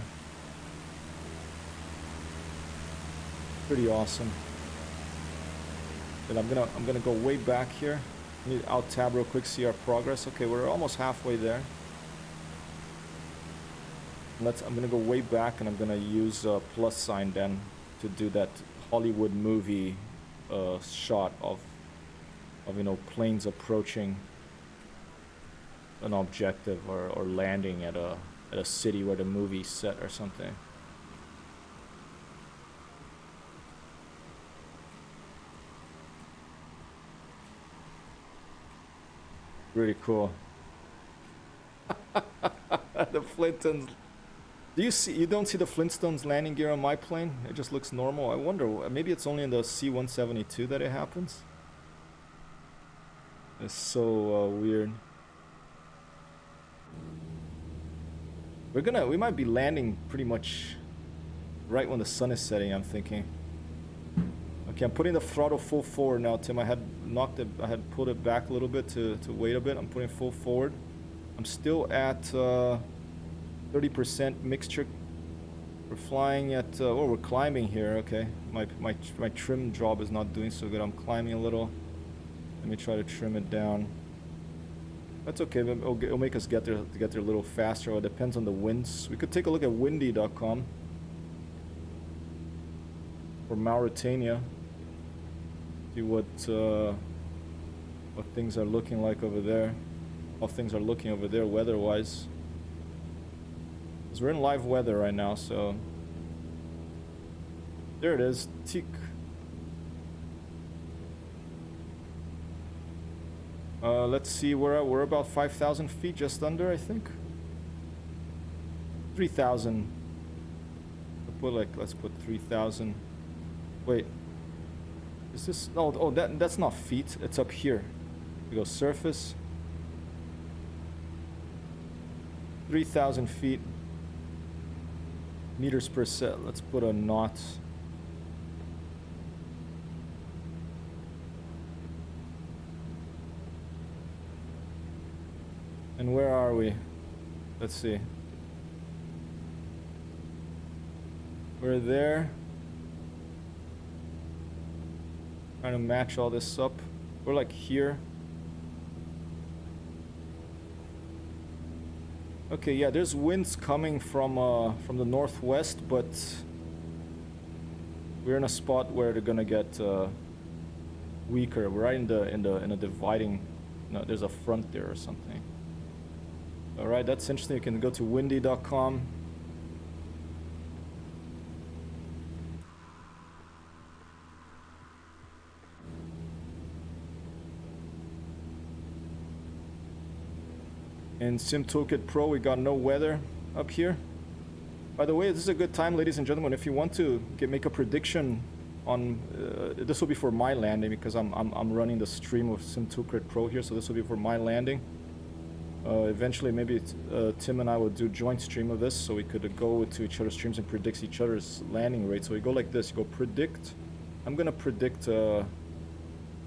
Pretty awesome. And I'm gonna go way back here. Let me out tab real quick, see our progress. Okay, we're almost halfway there. I'm gonna go way back, and I'm gonna use a plus sign then to do that Hollywood movie shot of you know, planes approaching an objective or landing at a city where the movie's set or something. Really cool. The Flintstones. You don't see the Flintstones landing gear on my plane? It just looks normal. I wonder, maybe it's only in the C-172 that it happens? It's so weird. We might be landing pretty much right when the sun is setting, I'm thinking. Okay, I'm putting the throttle full forward now, Tim. I had pulled it back a little bit to wait a bit. I'm putting full forward. I'm still at 30% mixture. We're flying at, we're climbing here, okay. My trim job is not doing so good. I'm climbing a little. Let me try to trim it down. That's okay, it'll make us get there a little faster. It depends on the winds. We could take a look at windy.com for Mauritania. See what things are looking like over there. How things are looking over there weather-wise. Because we're in live weather right now, so... There it is, Tik. Let's see, we're about 5,000 feet, just under, I think. 3,000. Let's put 3,000. Wait. Is this... Oh, that's not feet, it's up here. We go surface. 3,000 feet. Meters per set. Let's put a knot. And where are we? Let's see. We're there. Trying to match all this up. We're like here. Okay, yeah, there's winds coming from the northwest, but we're in a spot where they're gonna get weaker. We're right in a dividing. No, there's a front there or something. All right, that's interesting. You can go to windy.com. In Sim Toolkit Pro, we got no weather up here. By the way, this is a good time, ladies and gentlemen, if you want to make a prediction on this will be for my landing because I'm running the stream of Sim Toolkit Pro here, so this will be for my landing. Eventually, maybe Tim and I will do joint stream of this, so we could go to each other's streams and predict each other's landing rate. So we go like this: you go predict. I'm gonna predict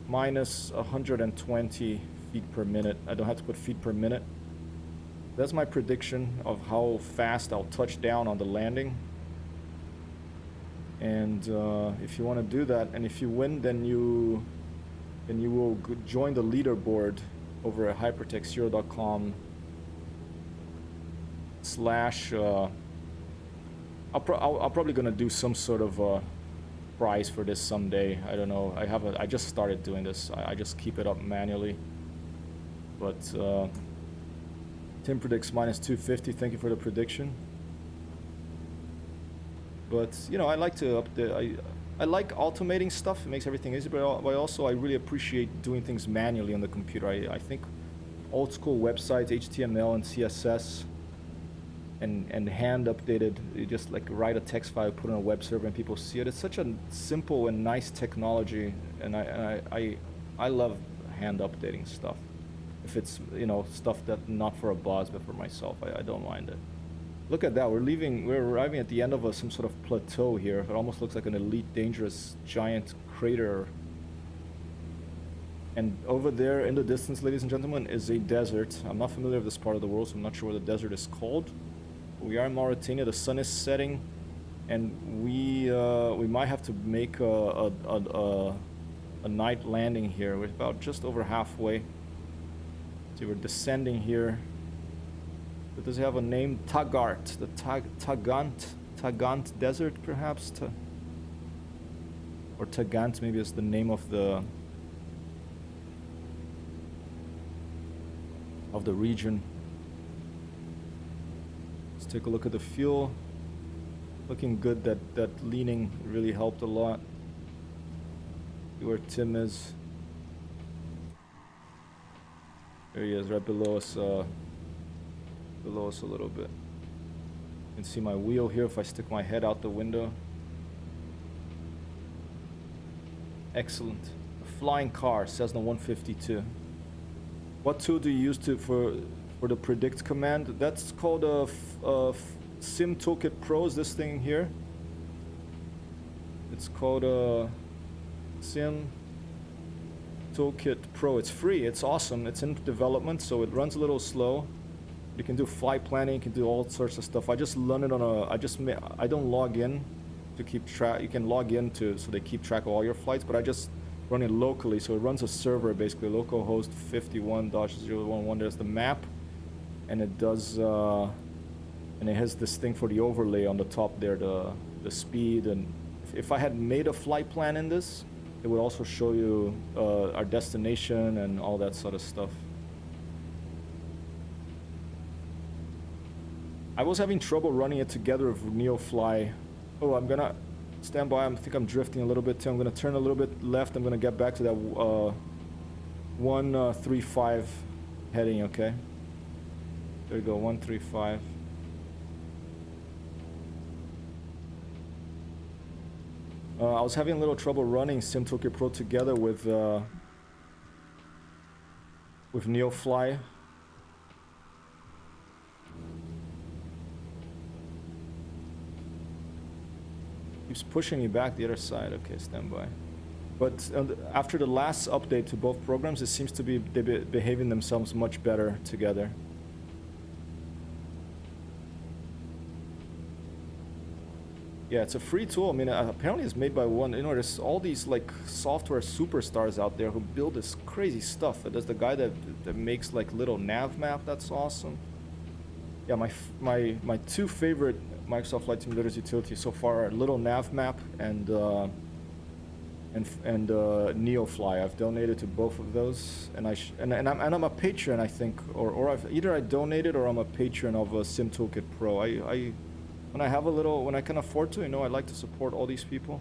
minus 120 feet per minute. I don't have to put feet per minute. That's my prediction of how fast I'll touch down on the landing. And if you want to do that, and if you win, then you will join the leaderboard over at hypertechzero.com slash I'll probably gonna do some sort of prize for this someday. I don't know. I just started doing this. I just keep it up manually. But Tim predicts minus 250. Thank you for the prediction. But you know, I like to update. I like automating stuff. It makes everything easier. But also, I really appreciate doing things manually on the computer. I think old school websites, HTML and CSS, and hand updated. You just like write a text file, put it on a web server, and people see it. It's such a simple and nice technology, and I love hand updating stuff. If it's, you know, stuff that not for a boss but for myself, I don't mind it. Look at that, we're arriving at the end of some sort of plateau here. It almost looks like an elite dangerous giant crater. And over there in the distance, ladies and gentlemen, is a desert. I'm not familiar with this part of the world, so I'm not sure what the desert is called. We are in Mauritania, the sun is setting, and we might have to make a night landing here. We're about just over halfway. See, we're descending here. But does it have a name? Tagart, the Tagant Desert, perhaps? Or Tagant, maybe is the name of the region. Let's take a look at the fuel. Looking good. That leaning really helped a lot. See where Tim is. There he is, right below us. Below us a little bit. You can see my wheel here if I stick my head out the window. Excellent. A flying car, Cessna 152. What tool do you use for the predict command? That's called a Sim Toolkit Pro. Is this thing here? It's called a Sim Toolkit Pro. It's free. It's awesome. It's in development, so it runs a little slow. You can do flight planning. You can do all sorts of stuff. I just run it on I don't log in to keep track. You can log in so they keep track of all your flights, but I just run it locally. So it runs a server, basically, localhost 51.011. There's the map, and it does, and it has this thing for the overlay on the top there, the speed. And if I had made a flight plan in this, it would also show you our destination and all that sort of stuff. I was having trouble running it together with Neofly. Oh, I'm gonna stand by. I think I'm drifting a little bit too. I'm gonna turn a little bit left. I'm gonna get back to that 135 heading, okay? There we go, 135. I was having a little trouble running Sim Toolkit Pro together with Neofly. Keeps pushing me back the other side. Okay, stand by. But after the last update to both programs, it seems to be behaving themselves much better together. Yeah, it's a free tool. I mean, apparently it's made by one. You know, there's all these like software superstars out there who build this crazy stuff. There's the guy that makes like little nav map. That's awesome. Yeah, my two favorite Microsoft Flight Simulators utilities so far are Little Nav Map and Neofly. I've donated to both of those, and I'm a patron, I think, or I've either I donated or I'm a patron of Sim Toolkit Pro. I when I can afford to, I like to support all these people.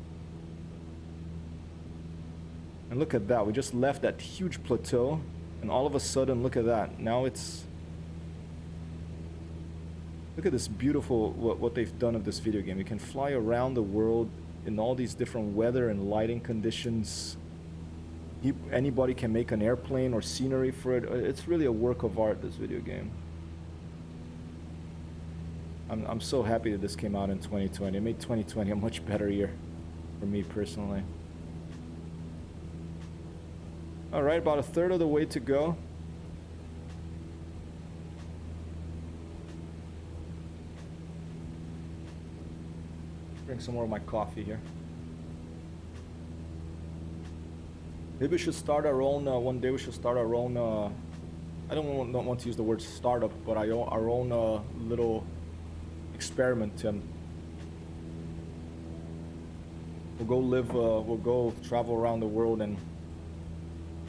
And look at that, we just left that huge plateau, and all of a sudden, look at that. Now it's look at this beautiful what they've done of this video game. You can fly around the world in all these different weather and lighting conditions. Anybody can make an airplane or scenery for it. It's really a work of art, this video game. I'm so happy that this came out in 2020. It made 2020 a much better year for me personally. All right, about a third of the way to go. Drink some more of my coffee here. Maybe we should start our own, one day we should start our own, I don't want to use the word startup, but our own little experiment, Tim. We'll go travel around the world, and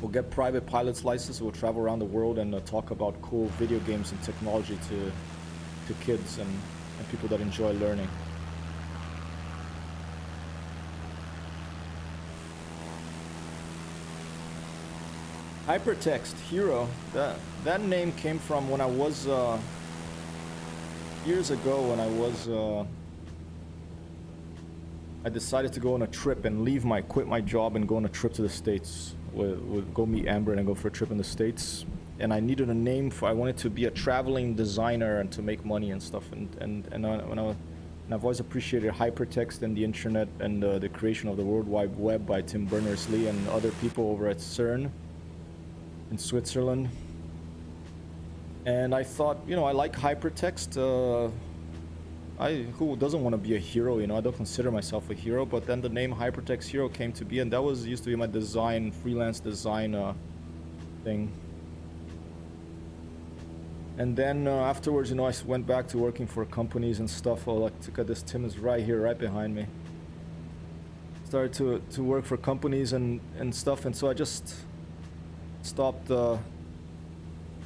we'll get private pilot's license. We'll travel around the world and talk about cool video games and technology to kids and people that enjoy learning. Hypertext Hero, that name came from when I was years ago when I decided to go on a trip and quit my job and go on a trip to the States. Go meet Amber and go for a trip in the States. And I needed a name I wanted to be a traveling designer and to make money and stuff. And I've always appreciated hypertext and the internet and the creation of the World Wide Web by Tim Berners-Lee and other people over at CERN in Switzerland. And I thought, I like hypertext. Who doesn't want to be a hero? I don't consider myself a hero, but then the name Hypertext Hero came to be, and that used to be my freelance design thing. And then afterwards, I went back to working for companies and stuff. Oh, look at this. Tim is right here, right behind me. Started to work for companies and stuff, and so I just stopped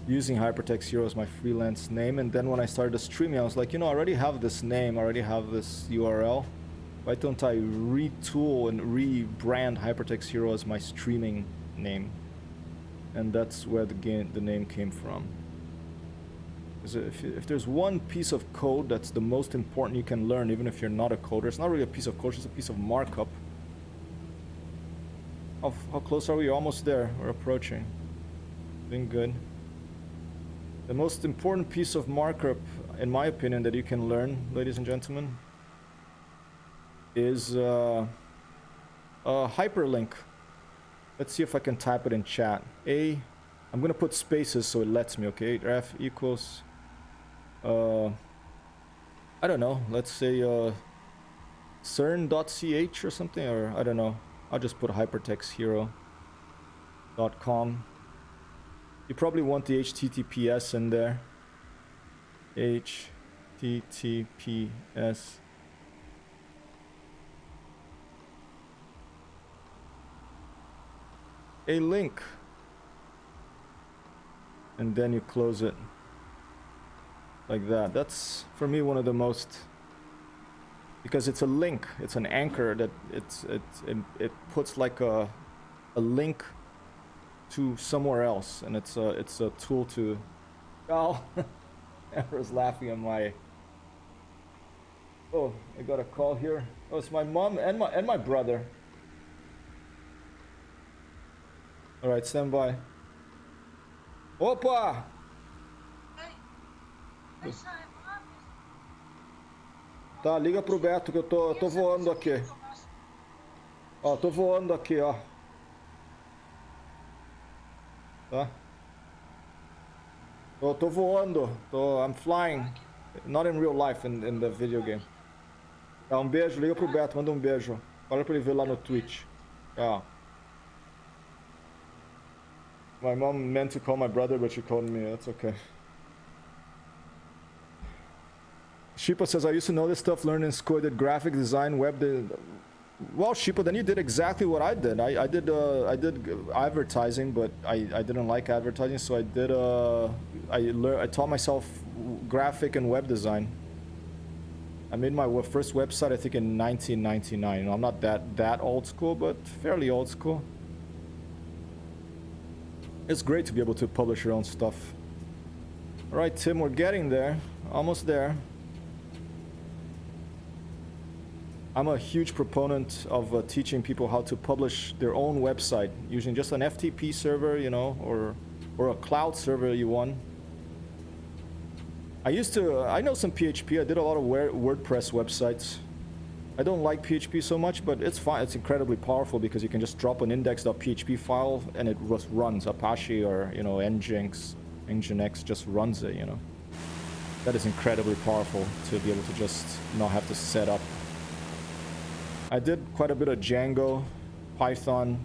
using Hypertext Hero as my freelance name. And then when I started streaming, I was like, I already have this name, I already have this URL. Why don't I retool and rebrand Hypertext Hero as my streaming name? And that's where the name came from. If there's one piece of code that's the most important you can learn, even if you're not a coder, it's not really a piece of code, it's a piece of markup. How close are we? Almost there. We're approaching. Doing good. The most important piece of markup, in my opinion, that you can learn, ladies and gentlemen, is a hyperlink. Let's see if I can type it in chat. I'm gonna put spaces so it lets me, okay? Ref equals, I don't know, let's say cern.ch or something, or I don't know. I'll just put hypertexthero.com. You probably want the HTTPS in there. HTTPS. A link. And then you close it. Like that. That's, for me, one of the most... Because it's a link. It's an anchor that it puts like a link to somewhere else, and it's a tool to. Oh, Amber's laughing at my. Oh, I got a call here. Oh, it's my mom and my brother. All right, stand by. Opa! Tá, liga pro Beto que eu tô voando aqui. Ó, tô voando aqui, ó. Tá? Tô voando. I'm flying. Not in real life, in the video game. Tá, beijo, liga pro Beto, manda beijo. Fala pra ele ver lá no Twitch. Tchau. My mom meant to call my brother, but she called me. That's okay. Sheepa says, I used to know this stuff, learned in school, I did graphic design, well, Sheepa, then you did exactly what I did. I did advertising, but I didn't like advertising, so I taught myself graphic and web design. I made my first website, I think, in 1999. You know, I'm not that old school, but fairly old school. It's great to be able to publish your own stuff. All right, Tim, we're getting there. Almost there. I'm a huge proponent of teaching people how to publish their own website using just an FTP server, you know, or a cloud server you want. I know some PHP. I did a lot of WordPress websites. I don't like PHP so much, but it's fine. It's incredibly powerful because you can just drop an index.php file and it just runs. Apache or, you know, Nginx just runs it, you know. That is incredibly powerful to be able to just not have to set up. I did quite a bit of Django, Python.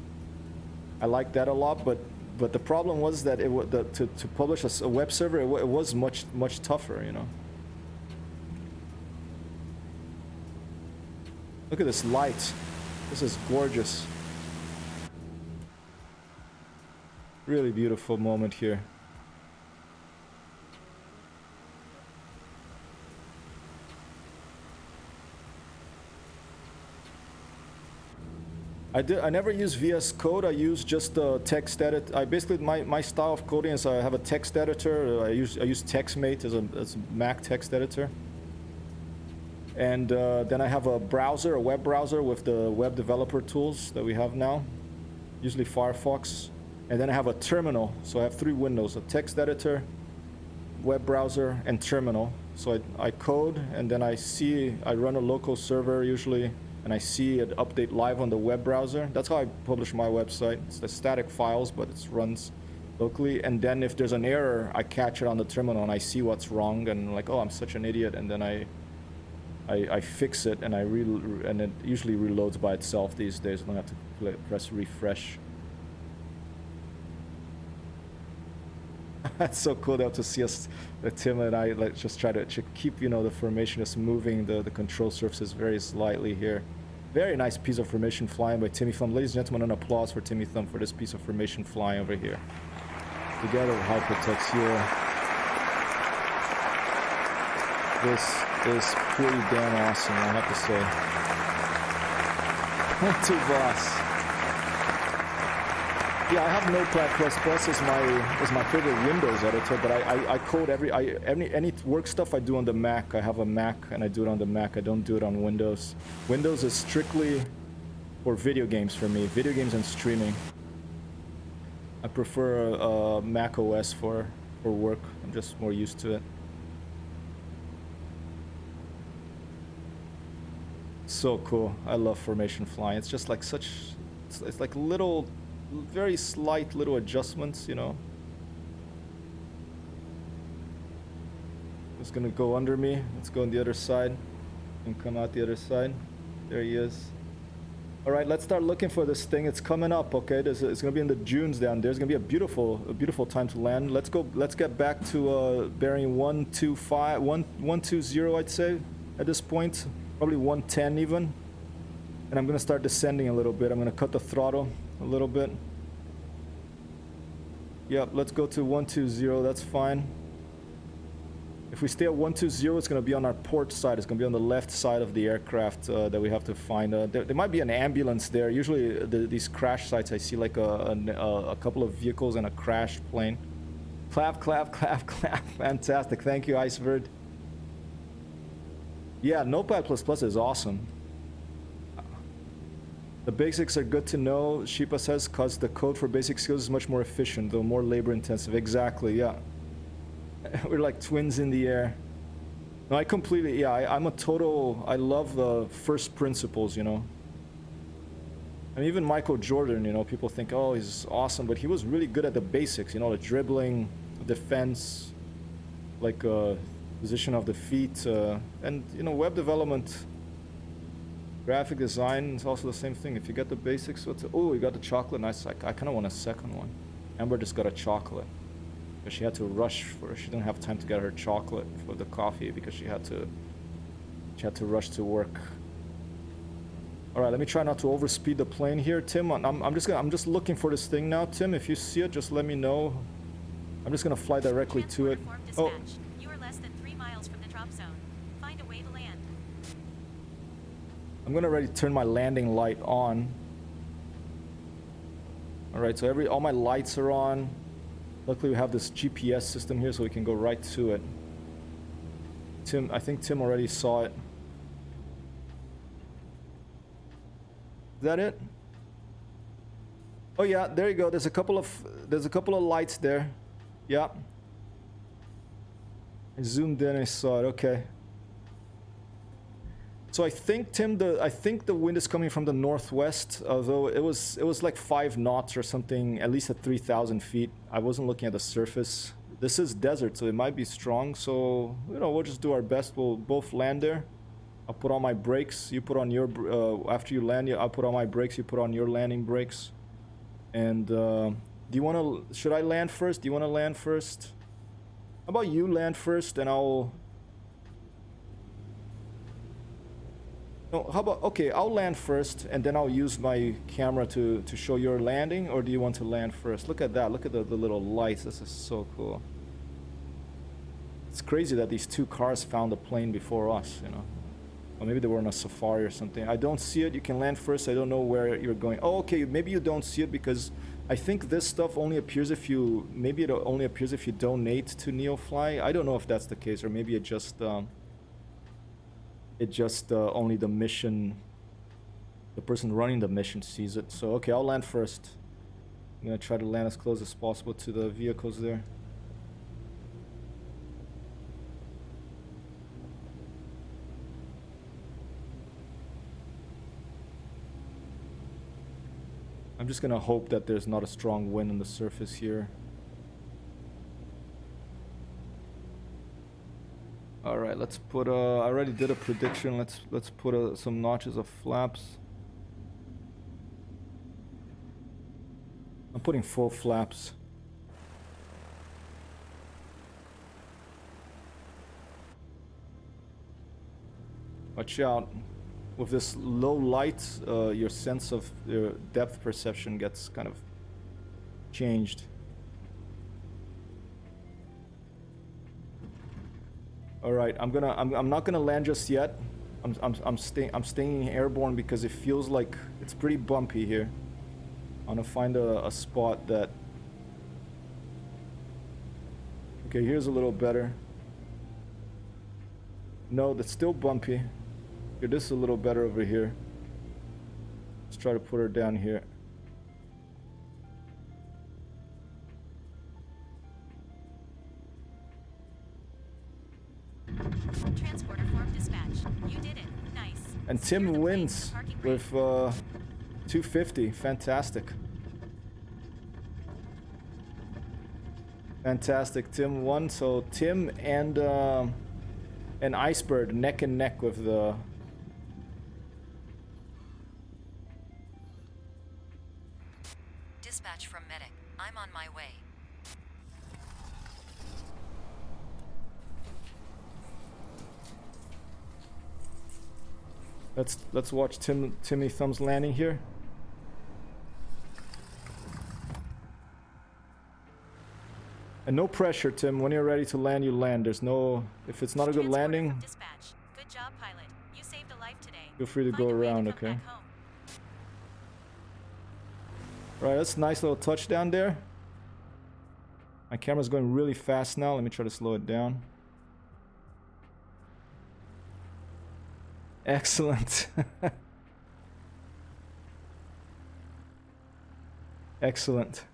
I like that a lot, but the problem was that to publish a web server, it was much tougher, you know. Look at this light. This is gorgeous. Really beautiful moment here. I never use VS Code. I use just text edit. My style of coding is I have a text editor. I use TextMate as a Mac text editor. And then I have a browser, a web browser with the web developer tools that we have now, usually Firefox. And then I have a terminal. So I have 3 windows: a text editor, web browser, and terminal. So I code, and then I run a local server usually, and I see it update live on the web browser. That's how I publish my website. It's the static files, but it runs locally. And then if there's an error, I catch it on the terminal and I see what's wrong, and like, oh, I'm such an idiot, and then I fix it, and and it usually reloads by itself these days. I don't have to press refresh. That's so cool though to see us, Tim and I, like just try to keep, you know, the formation is moving, the control surfaces very slightly here. Very nice piece of formation flying by Timmy Thumb. Ladies and gentlemen, an applause for Timmy Thumb for this piece of formation flying over here. Together with Hypertext here. This is pretty damn awesome, I have to say. Too boss. Yeah, I have Notepad++ as my favorite Windows editor, but I code any work stuff I do on the Mac. I have a Mac and I do it on the Mac. I don't do it on Windows. Windows is strictly for video games for me, video games and streaming. I prefer Mac OS for work. I'm just more used to it. So cool. I love formation flying. It's just like it's like little, very slight little adjustments, you know. It's gonna go under me. Let's go on the other side and come out the other side. There he is. All right, let's start looking for this thing. It's coming up, okay? It's gonna be in the dunes down there. It's gonna be a beautiful time to land. Let's go. Let's get back to bearing 120, I'd say, at this point. Probably 110 even. And I'm gonna start descending a little bit. I'm gonna cut the throttle a little bit. Yep, let's go to 120. That's fine. If we stay at 120, it's going to be on our port side. It's going to be on the left side of the aircraft that we have to find. There might be an ambulance there. Usually these crash sites, I see like a couple of vehicles and a crashed plane. Clap, clap, clap, clap. Fantastic. Thank you, Icebird. Yeah, Notepad++ is awesome. The basics are good to know, Sheepa says, because the code for basic skills is much more efficient, though more labor intensive. Exactly, yeah. We're like twins in the air. No, I completely, yeah, I love the first principles, you know. And even Michael Jordan, you know, people think, oh, he's awesome, but he was really good at the basics, you know, the dribbling, defense, like position of the feet, and, you know, web development. Graphic design is also the same thing. If you get the basics, oh, you got the chocolate. Nice. I kind of want a second one. Amber just got a chocolate, but she had to rush she didn't have time to get her chocolate for the coffee because she had to She had to rush to work. All right, let me try not to overspeed the plane here, Tim. I'm just looking for this thing now, Tim. If you see it, just let me know. I'm just gonna fly directly to it. Oh, you are less than 3 miles from the drop zone. Find a way to land. I'm gonna already turn my landing light on. All right, so all my lights are on. Luckily, we have this GPS system here, so we can go right to it. Tim, I think Tim already saw it. Is that it? Oh yeah, there you go. There's a couple of lights there. Yeah. I zoomed in and I saw it. Okay. So I think, Tim, the wind is coming from the northwest, although it was like 5 knots or something, at least at 3,000 feet. I wasn't looking at the surface. This is desert, so it might be strong. So, you know, we'll just do our best. We'll both land there. I'll put on my brakes. You put on your... after you land, I'll put on my brakes. You put on your landing brakes. And do you want to... Should I land first? Do you want to land first? How about you land first and I'll... No, how about... Okay, I'll land first and then I'll use my camera to show your landing. Or do you want to land first? Look at that. Look at the little lights. This is so cool. It's crazy that these two cars found the plane before us, you know. Or maybe they were on a safari or something. I don't see it. You can land first. I don't know where you're going. Oh, okay. Maybe you don't see it because I think this stuff only appears if you... Maybe it only appears if you donate to Neofly. I don't know if that's the case. Or maybe it just... only the mission... The person running the mission sees it. So, okay. I'll land first. I'm going to try to land as close as possible to the vehicles there. I'm just gonna hope that there's not a strong wind on the surface here. All right, let's put I already did a prediction. Let's put some notches of flaps. I'm putting full flaps. Watch out. With this low light, your sense of depth perception gets kind of changed. All right, I'm not gonna land just yet. I'm staying airborne because it feels like it's pretty bumpy here. I wanna find a spot that... Okay, here's a little better. No, that's still bumpy. Here, this is a little better over here. Let's try to put her down here. Transporter form dispatch. You did it. Nice. And Tim wins with 250. Fantastic. Fantastic. Tim won. So Tim and Icebird neck and neck with the... Dispatch from medic. I'm on my way. Let's watch Timmy Thumbs landing here. And no pressure, Tim. When you're ready to land, you land. There's no... If it's not a good landing... Dispatch. Good job, pilot. You saved a life today. Feel free to go around, okay? Right, that's a nice little touchdown there. My camera's going really fast now. Let me try to slow it down. Excellent. Excellent.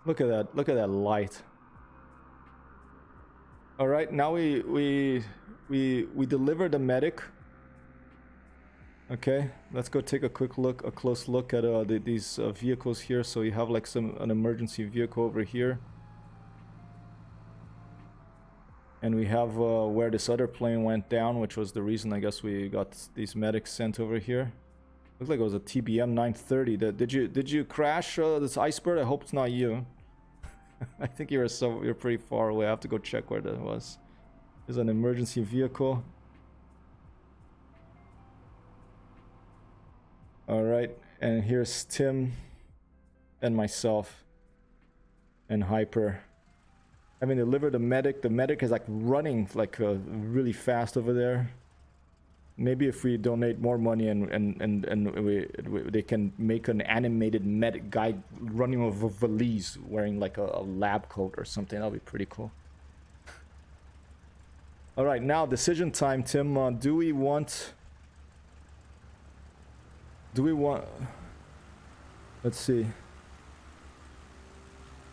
Look at that. Look at that light. All right, now we deliver the medic. Okay, let's go take a close look at these vehicles here. So you have like an emergency vehicle over here, and we have where this other plane went down, which was the reason I guess we got these medics sent over here. Looks like it was a TBM 930. Did you crash this Icebird? I hope it's not you. I think you're pretty far away. I have to go check where that was. There's an emergency vehicle. All right, and here's Tim and myself and Hyper. Having delivered the medic. The medic is like running like really fast over there. Maybe if we donate more money and they can make an animated medic guy running with a valise wearing like a lab coat or something. That'll be pretty cool. All right, now decision time, Tim. Do we want? Let's see.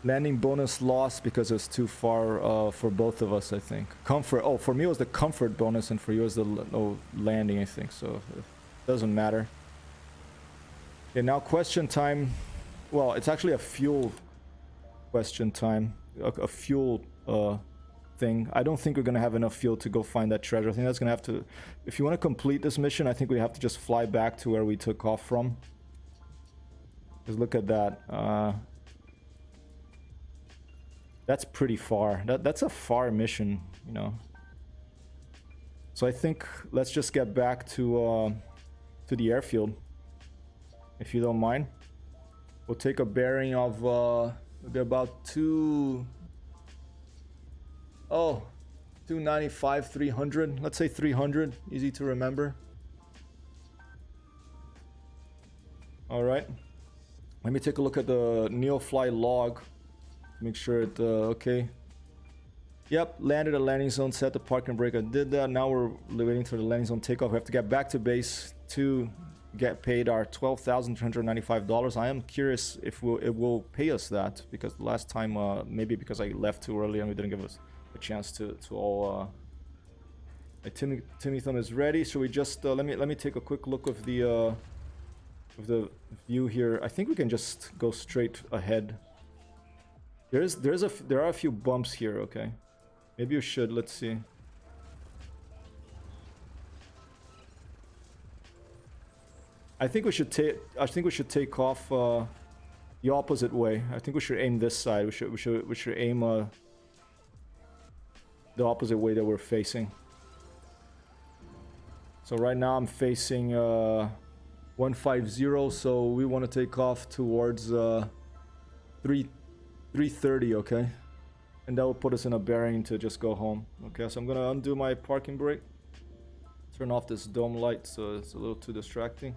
Landing bonus lost because it was too far for both of us, I think. Comfort. Oh, for me it was the comfort bonus, and for you it was the no landing, I think. So it doesn't matter. Okay, now question time. Well, it's actually a fuel question time. A fuel thing. I don't think we're gonna have enough fuel to go find that treasure. I think that's gonna have to. If you want to complete this mission, I think we have to just fly back to where we took off from. Just look at that. That's pretty far. That's a far mission, you know. So I think let's just get back to the airfield, if you don't mind. We'll take a bearing of about 295, 300. Let's say 300. Easy to remember. All right. Let me take a look at the Neofly log. Make sure it, okay. Yep, landed a landing zone, set the parking brake. I did that. Now we're waiting for the landing zone takeoff. We have to get back to base to get paid our $12,395. I am curious if it will pay us that, because the last time, maybe because I left too early and we didn't give us a chance to all. Timmy Thumb is ready. So we just let me take a quick look of the view here. I think we can just go straight ahead. There are a few bumps here, okay. Maybe you should, let's see. I think we should take off the opposite way. I think we should aim this side. We should aim the opposite way that we're facing. So right now I'm facing 150, so we want to take off towards 330, okay? And that will put us in a bearing to just go home. Okay, so I'm gonna undo my parking brake. Turn off this dome light so it's a little too distracting.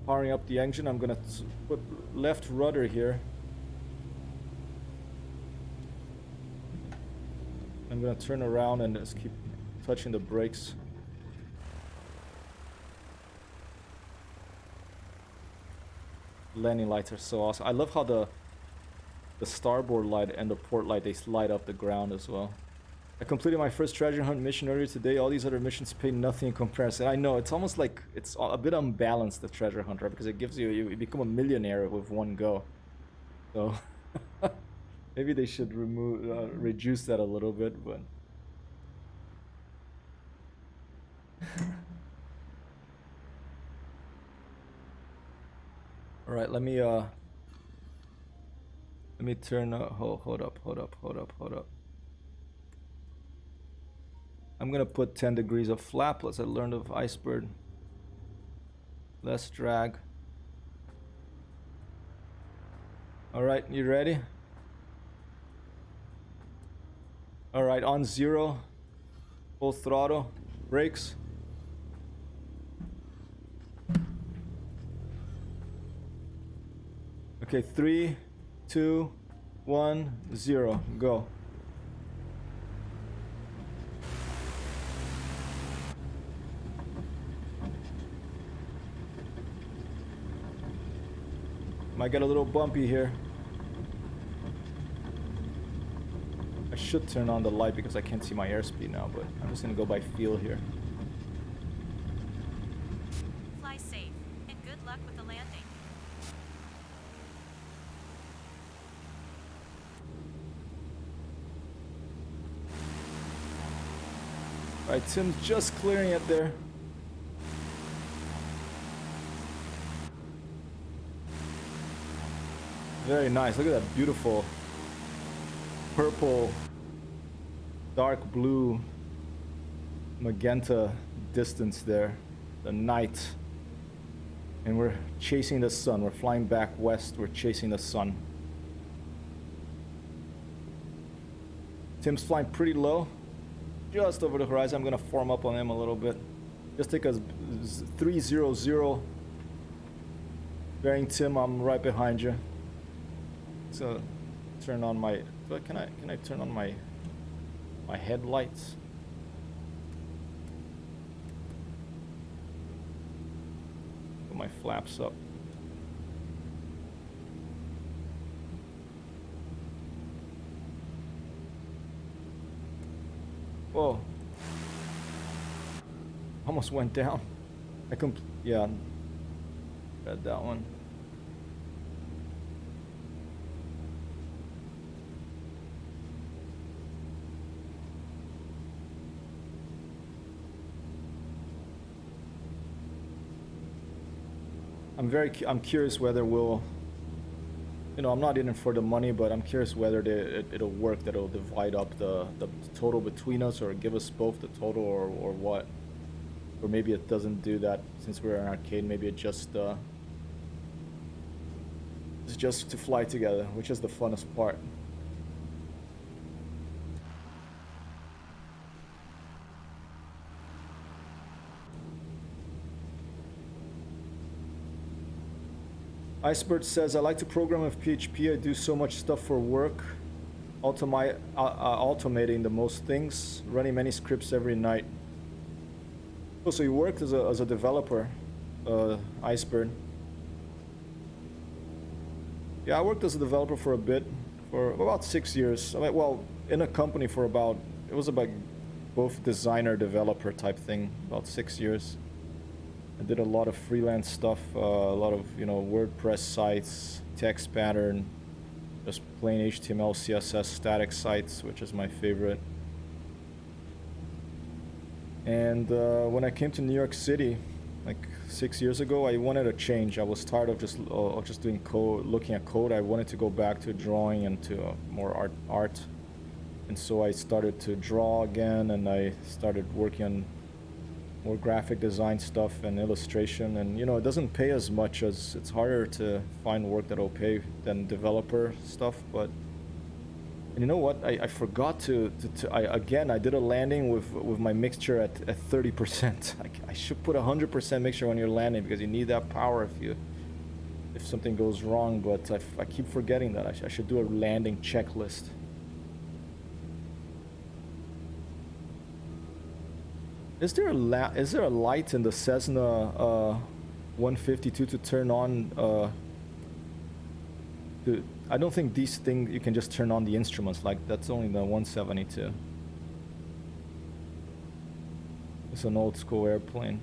Powering up the engine, I'm gonna put left rudder here. I'm gonna turn around and just keep touching the brakes. Landing lights are so awesome. I love how the starboard light and the port light, they light up the ground as well. I completed my first treasure hunt mission earlier today. All these other missions pay nothing in comparison. I know, it's almost like it's a bit unbalanced, the treasure hunt, right? Because it gives you become a millionaire with one go. So maybe they should reduce that a little bit, but all right, let me turn. Hold up. I'm gonna put 10 degrees of flap, as I learned of Iceberg. Less drag. All right, you ready? All right, on 0, full throttle, brakes. Okay, 3, 2, 1, 0, go. Might get a little bumpy here. I should turn on the light because I can't see my airspeed now, but I'm just gonna go by feel here. Fly safe, and good luck with the landing. Alright, Tim's just clearing it there. Very nice. Look at that beautiful purple, dark blue, magenta distance there, the night. And we're chasing the sun. We're flying back west. We're chasing the sun. Tim's flying pretty low, just over the horizon. I'm gonna form up on him a little bit. Just take us 300. Bearing Tim, I'm right behind you. So turn on my. Can I turn on my headlights? Put my flaps up. Whoa. Almost went down. Yeah. Read that one. I'm curious whether we'll, I'm not in it for the money, but I'm curious whether it'll work, that it'll divide up the total between us, or give us both the total, or what. Or maybe it doesn't do that since we're an arcade. Maybe it just it's just to fly together, which is the funnest part. Icebird says, I like to program with PHP. I do so much stuff for work, automating the most things, running many scripts every night. Oh, so you worked as a developer, Icebird. Yeah, I worked as a developer for a bit, for about 6 years. I mean, well, in a company for about, it was about both designer, developer type thing, about 6 years. I did a lot of freelance stuff, a lot of, WordPress sites, text pattern, just plain HTML, CSS, static sites, which is my favorite. And when I came to New York City, like 6 years ago, I wanted a change. I was tired of just doing code, looking at code. I wanted to go back to drawing and to more art. And so I started to draw again, and I started working on more graphic design stuff and illustration. And it doesn't pay as much, as it's harder to find work that'll pay than developer stuff. But and you know what, I forgot I did a landing with my mixture at 30%. I should put 100% mixture when you're landing, because you need that power if something goes wrong. But I keep forgetting that. I should do a landing checklist. Is there a light in the Cessna 152 to turn on? I don't think these things you can just turn on the instruments. Like, that's only the 172. It's an old school airplane.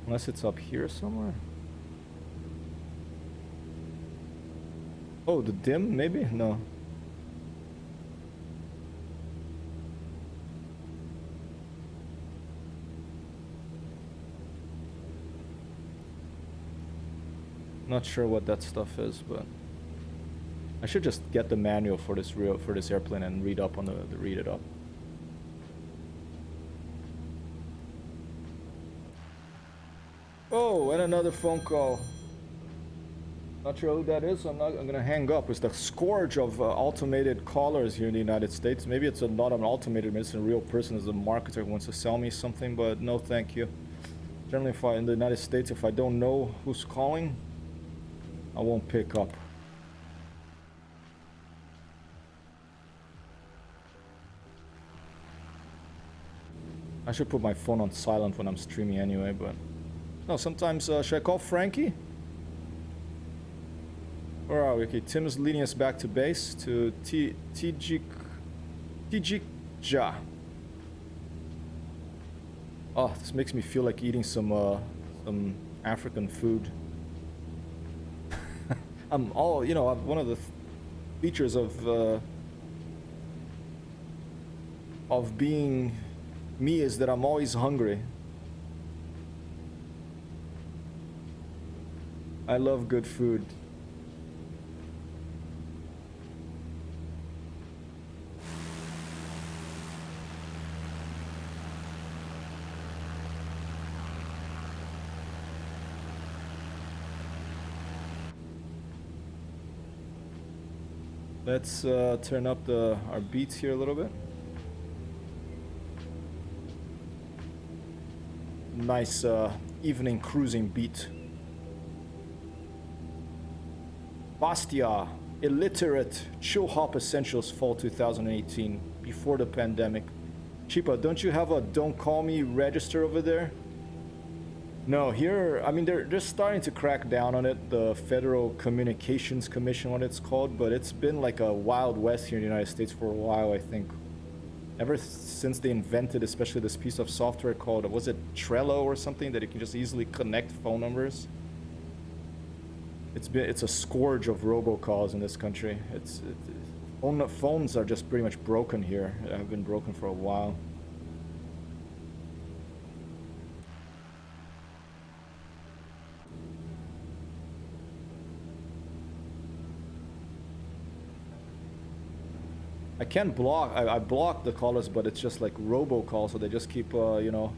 Unless it's up here somewhere. Oh, the dim maybe? No. Not sure what that stuff is, but I should just get the manual for this airplane and read up on read it up. Oh, and another phone call. Not sure who that is. I'm gonna hang up. It's the scourge of automated callers here in the United States. Maybe it's not an automated, maybe it's a real person as a marketer who wants to sell me something, but no, thank you. Generally, in the United States, if I don't know who's calling, I won't pick up. I should put my phone on silent when I'm streaming anyway, but no, sometimes, should I call Frankie? Where are we? Okay, Tim is leading us back to base, to Tijikja. Oh, this makes me feel like eating some African food. One of the features of being me is that I'm always hungry. I love good food. Let's turn up our beats here a little bit. Nice evening cruising beat. Bastia, illiterate, chill hop essentials fall 2018, before the pandemic. Chipa, don't you have a don't call me register over there? No, here, I mean, they're just starting to crack down on it, the Federal Communications Commission, what it's called, but it's been like a Wild West here in the United States for a while, I think. Ever since they invented, especially this piece of software called, was it Trello or something, that you can just easily connect phone numbers? It's a scourge of robocalls in this country. Phones are just pretty much broken here. Have been broken for a while. I can block, I block the callers, but it's just like robocall, so they just keep, you know,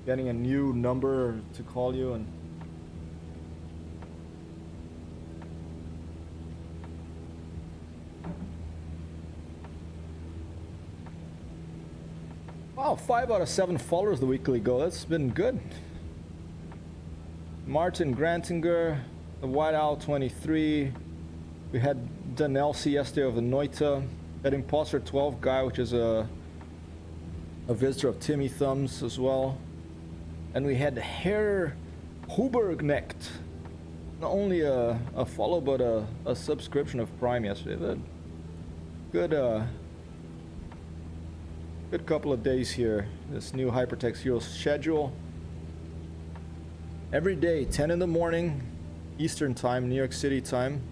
getting a new number to call you. And wow, 5 out of 7 followers the weekly goal. That's been good. Martin Grantinger, the White Owl 23. We had Danelsi yesterday of the Noita. That Imposter 12 guy, which is a visitor of Timmy Thumbs as well. And we had Herr Hubergnecht. Not only a follow, but a subscription of Prime yesterday. Good couple of days here. This new Hypertext Heroes schedule. Every day, 10 in the morning, Eastern Time, New York City time.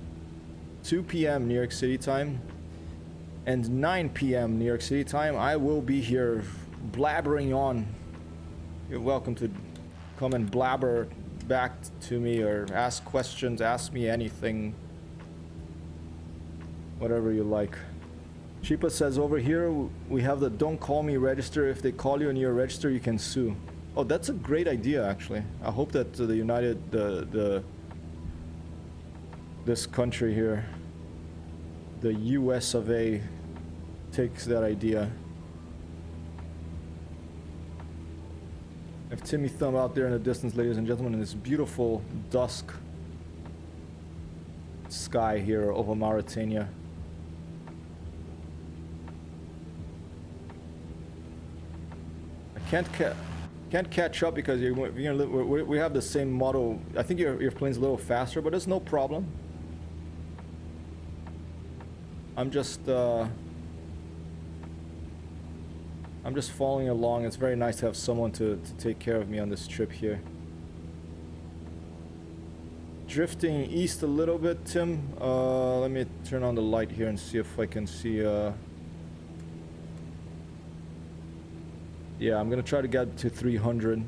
2 p.m. New York City time, and 9 p.m. New York City time, I will be here blabbering on. You're welcome to come and blabber back to me or ask questions, ask me anything, whatever you like. Chipa says over here, we have the don't call me register. If they call you and you're a register, you can sue. Oh, that's a great idea, actually. I hope that this country here, the US of A, takes that idea. I have Timmy Thumb out there in the distance, ladies and gentlemen, in this beautiful dusk sky here over Mauritania. I can't catch up because we have the same model. I think your plane's a little faster, but it's no problem. I'm just following along. It's very nice to have someone to take care of me on this trip here. Drifting east a little bit, Tim. Let me turn on the light here and see if I can see. Yeah, I'm gonna try to get to 300.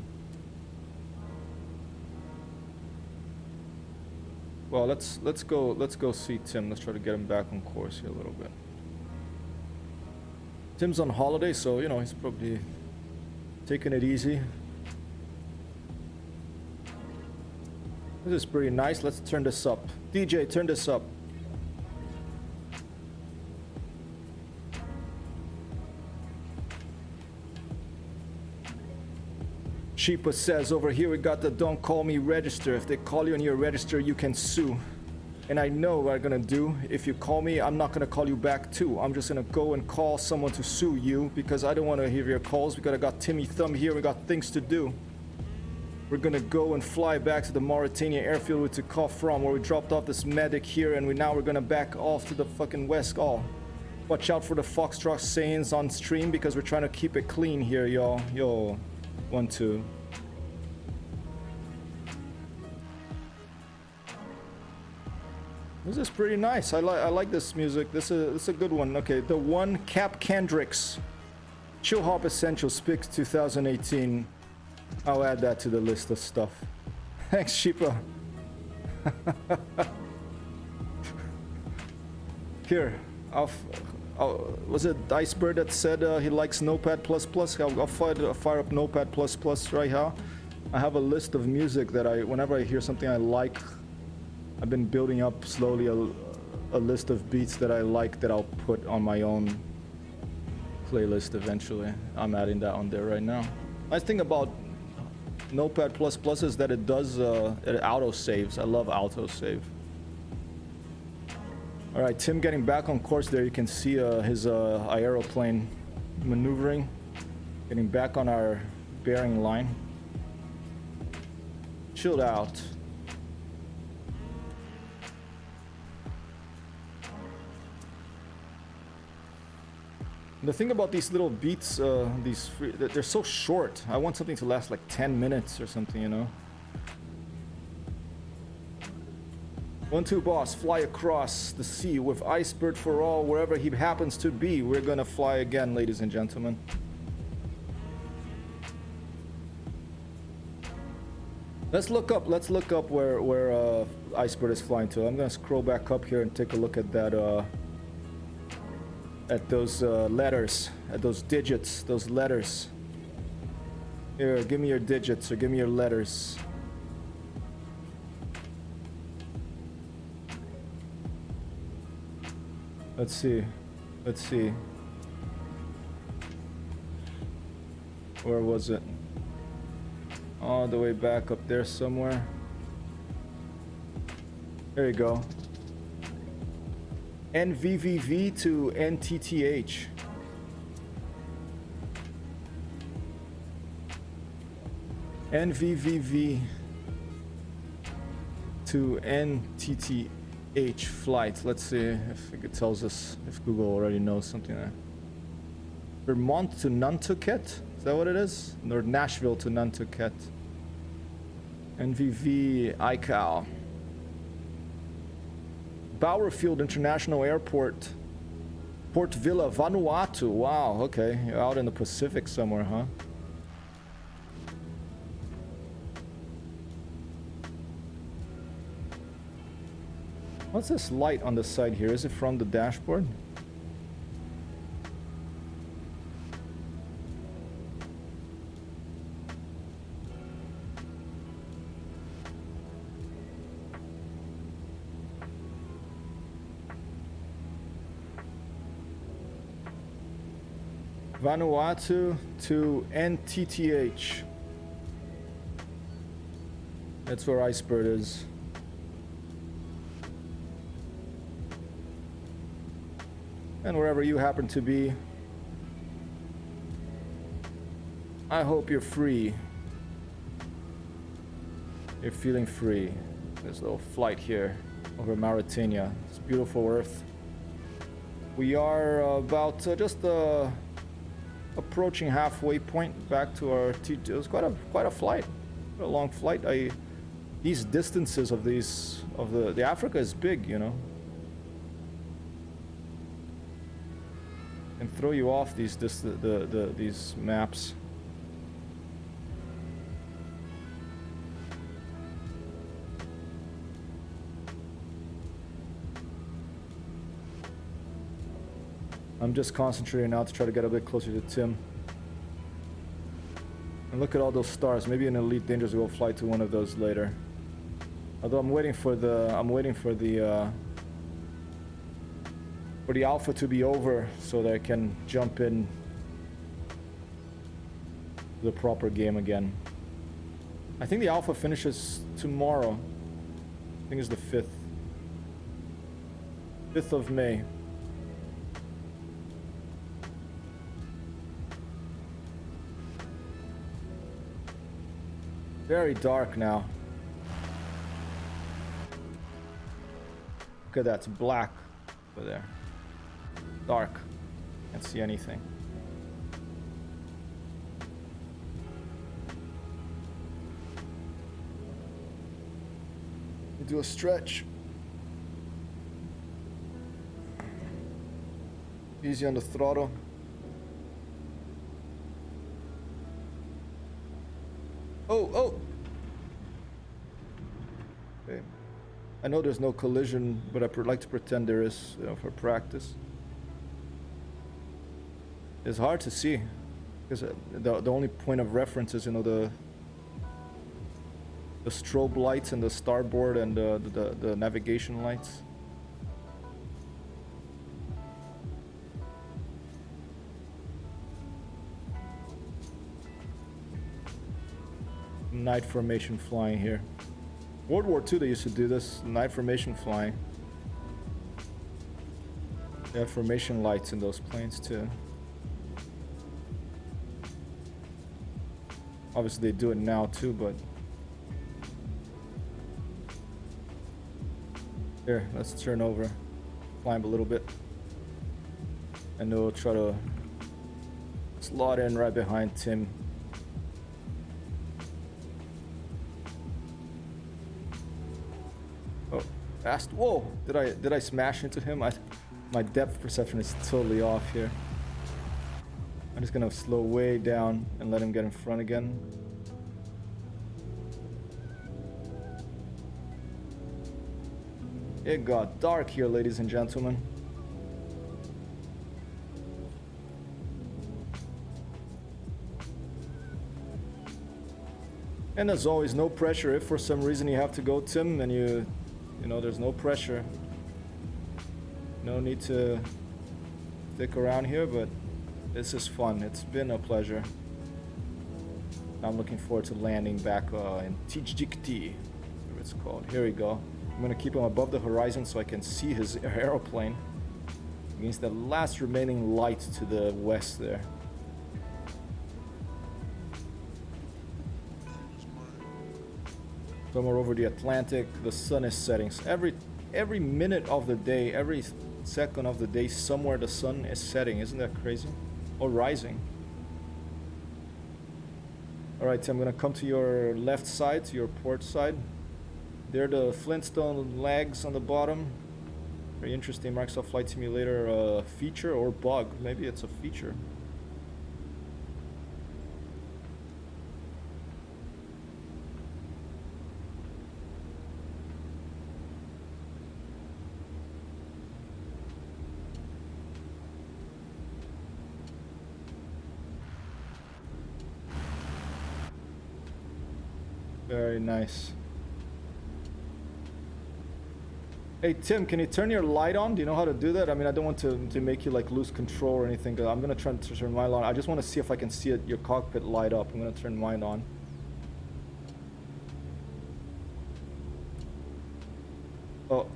Well, let's go see Tim. Let's try to get him back on course here a little bit. Tim's on holiday, so you know he's probably taking it easy. This is pretty nice. Let's turn this up. DJ, turn this up. Sheepa says over here we got the don't call me register. If they call you and you're a register, you can sue. And I know what I'm gonna do. If you call me, I'm not gonna call you back too. I'm just gonna go and call someone to sue you because I don't want to hear your calls because I got Timmy Thumb here. We got things to do. We're gonna go and fly back to the Mauritania airfield we took off from, where we dropped off this medic here, and now we're gonna back off to the fucking west. Oh, watch out for the Foxtrot sayings on stream because we're trying to keep it clean here, y'all. Yo. 1, 2. This is pretty nice. I like this music. This is a good one. Okay, the one Cap Kendricks Chill Hop Essentials Picks 2018. I'll add that to the list of stuff. Thanks, Sheepa. Here, was it Icebird that said he likes Notepad++? I'll fire up Notepad++ right now. I have a list of music that whenever I hear something I like, I've been building up slowly a list of beats that I like that I'll put on my own playlist eventually. I'm adding that on there right now. Nice thing about Notepad++ is that it does it auto saves. I love auto save. All right, Tim getting back on course there. You can see his aeroplane maneuvering, getting back on our bearing line. Chilled out. The thing about these little beats, they're so short. I want something to last like 10 minutes or something, you know? 1-2 boss, fly across the sea with Icebird for all, wherever he happens to be. We're gonna fly again, ladies and gentlemen. Let's look up where Icebird is flying to. I'm gonna scroll back up here and take a look at that at those letters, at those digits, those letters. Here, give me your digits or give me your letters. Let's see. Let's see. Where was it? All the way back up there somewhere. There you go. NVVV to NTTH. NVVV to NTTH flight. Let's see if it tells us, if Google already knows something there. Vermont to Nantucket? Is that what it is? Or Nashville to Nantucket. NVV ICAO. Bowerfield International Airport, Port Vila, Vanuatu. Wow, okay, you're out in the Pacific somewhere, huh? What's this light on the side here? Is it from the dashboard? Vanuatu to NTTH. That's where Icebird is. And wherever you happen to be, I hope you're free. You're feeling free. There's a little flight here over Mauritania. It's beautiful earth. We are about just approaching halfway point back to our it was quite a flight, a long flight. These distances of the Africa is big, you know, and throw you off these maps. I'm just concentrating now to try to get a bit closer to Tim. And look at all those stars. Maybe an Elite Dangerous will fly to one of those later. Although I'm waiting for the alpha to be over so that I can jump in the proper game again. I think the alpha finishes tomorrow. I think it's the 5th. 5th of May. Very dark now. Look at that, it's black over there. Dark. Can't see anything. Do a stretch. Easy on the throttle. Oh! Okay. I know there's no collision, but I like to pretend there is, you know, for practice. It's hard to see, because the only point of reference is, you know, The strobe lights and the starboard and the navigation lights. Night formation flying here. World War II they used to do this, night formation flying. They have formation lights in those planes too. Obviously they do it now too, but here, let's turn over, climb a little bit, and we'll try to slot in right behind Tim. Oh, fast! Whoa! Did I smash into him? My depth perception is totally off here. I'm just gonna slow way down and let him get in front again. It got dark here, ladies and gentlemen. And as always, no pressure. If for some reason you have to go, Tim, then you know, there's no pressure. No need to stick around here, but this is fun. It's been a pleasure. I'm looking forward to landing back in Tijikti, whatever it's called. Here we go. I'm gonna keep him above the horizon so I can see his aeroplane against the last remaining light to the west there. Somewhere over the Atlantic, the sun is setting. So every minute of the day, every second of the day, somewhere the sun is setting. Isn't that crazy? Or rising. Alright, so I'm gonna come to your left side, to your port side. There are the Flintstone legs on the bottom. Very interesting Microsoft Flight Simulator feature or bug. Maybe it's a feature. Very nice. Hey Tim, can you turn your light on? Do you know how to do that? I mean, I don't want to make you like lose control or anything. Cause I'm gonna try to turn mine on. I just want to see if I can see your cockpit light up. I'm gonna turn mine on. Oh.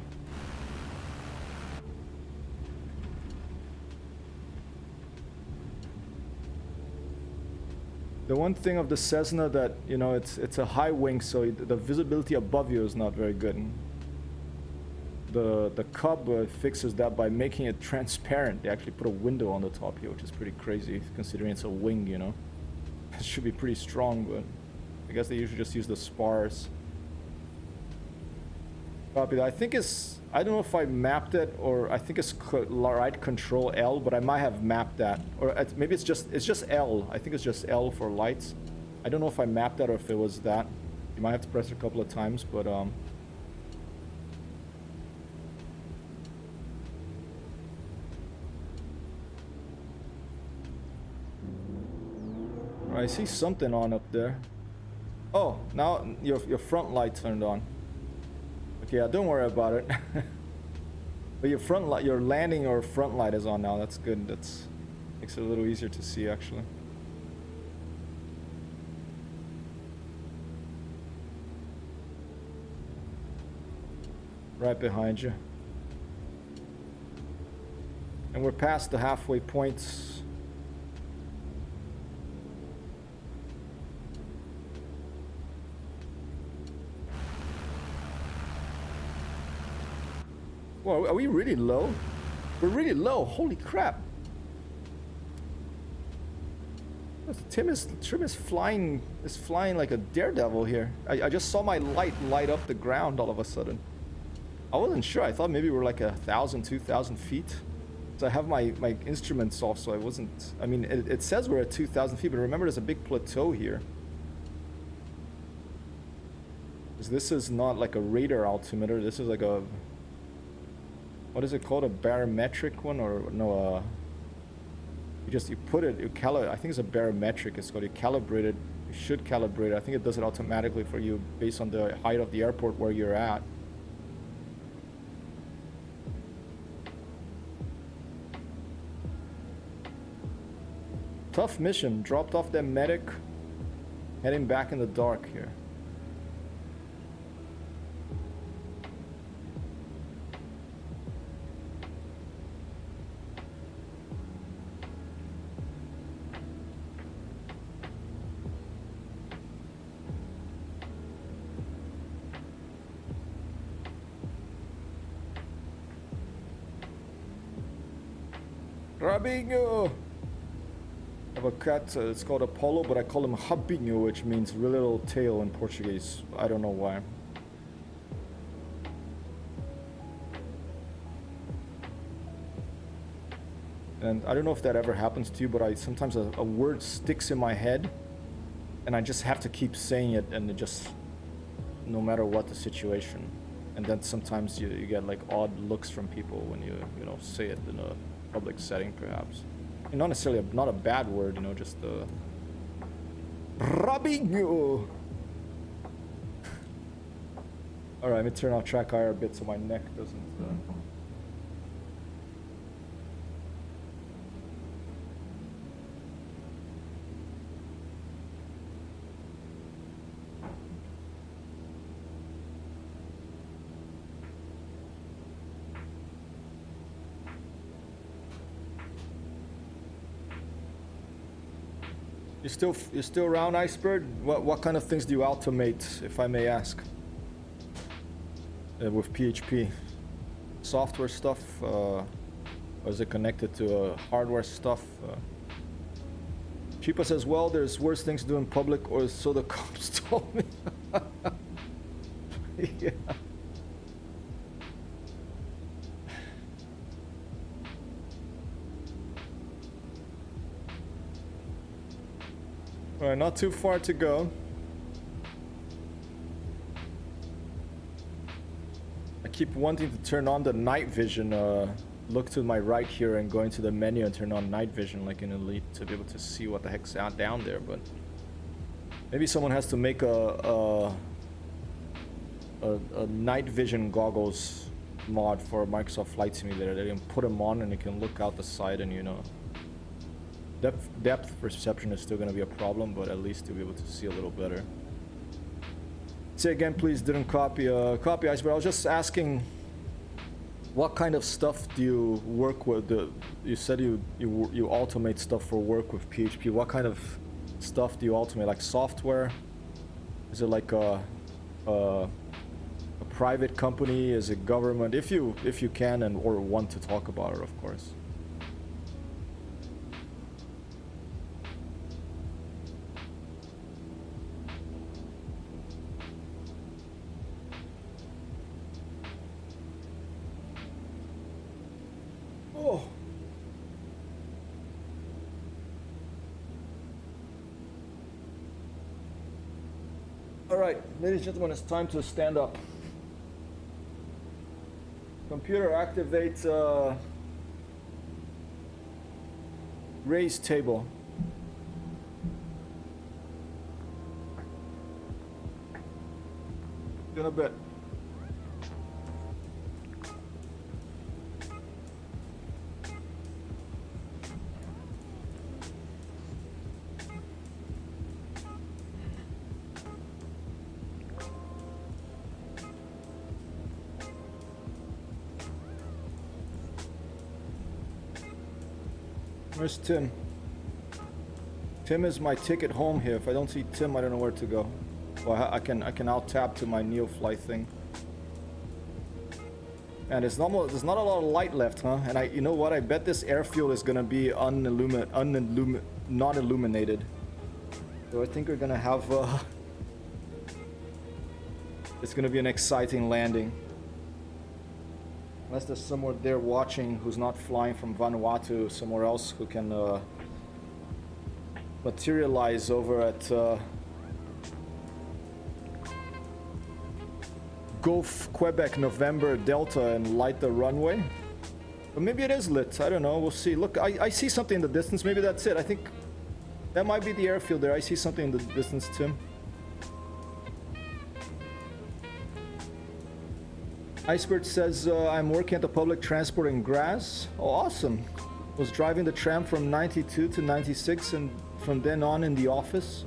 The one thing of the Cessna that, you know, it's a high wing, so the visibility above you is not very good. The Cub fixes that by making it transparent. They actually put a window on the top here, which is pretty crazy considering it's a wing, you know. It should be pretty strong, but I guess they usually just use the spars. Copy that. I think it's, I don't know if I mapped it or I think it's right Control L, but I might have mapped that. Or maybe it's just L. I think it's just L for lights. I don't know if I mapped that or if it was that. You might have to press it a couple of times, but I see something on up there. Oh, now your front light turned on. Okay, yeah, don't worry about it. But your front light, your landing or front light is on now. That's good. That's makes it a little easier to see actually. Right behind you. And we're past the halfway point. Whoa, are we really low? We're really low. Holy crap. Trim is flying like a daredevil here. I just saw my light up the ground all of a sudden. I wasn't sure. I thought maybe we're like 1,000, 2,000 feet. So I have my instruments off, so I wasn't... I mean, it says we're at 2,000 feet, but remember there's a big plateau here. Because this is not like a radar altimeter. This is like a... What is it called? A barometric one? Or no, You put it, I think it's a barometric, it's called, you calibrate it, you should calibrate it. I think it does it automatically for you based on the height of the airport where you're at. Tough mission, dropped off that medic, heading back in the dark here. Rabinho! I have a cat, it's called Apollo, but I call him Rabinho, which means really little tail in Portuguese. I don't know why. And I don't know if that ever happens to you, but sometimes a word sticks in my head, and I just have to keep saying it, and it just, no matter what the situation. And then sometimes you get like odd looks from people when you say it in a public setting, perhaps. And not necessarily not a bad word, just Rabinho. All right, let me turn off track IR a bit so my neck doesn't. You're still around, Icebird? What kind of things do you automate, if I may ask? With PHP, software stuff, or is it connected to hardware stuff? Chipa says, well, there's worse things to do in public, or so the cops told me. Yeah. Alright, not too far to go. I keep wanting to turn on the night vision, look to my right here and go into the menu and turn on night vision like in Elite to be able to see what the heck's out down there, but maybe someone has to make a night vision goggles mod for Microsoft Flight Simulator. They can put them on and you can look out the side and depth perception is still going to be a problem, but at least you'll be able to see a little better. Say again, please. Didn't copy Iceberg. I was just asking, what kind of stuff do you work with? You said you automate stuff for work with PHP. What kind of stuff do you automate? Like software? Is it like a private company? Is it government? If you can or want to talk about it, of course. Alright, ladies and gentlemen, it's time to stand up. Computer activate raise table. In a bit. Where's Tim? Tim is my ticket home here. If I don't see Tim, I don't know where to go. Well, I can out tab to my Neofly thing. And there's not a lot of light left, huh? And you know what? I bet this airfield is gonna be not illuminated. So I think we're gonna have it's gonna be an exciting landing. Unless there's someone there watching who's not flying from Vanuatu somewhere else who can materialize over at Gulf Quebec November Delta and light the runway. But maybe it is lit. I don't know. We'll see. Look, I see something in the distance. Maybe that's it. I think that might be the airfield there. I see something in the distance, Tim. Iceberg says, I'm working at the public transport in Graz. Oh, awesome. Was driving the tram from 92 to 96 and from then on in the office.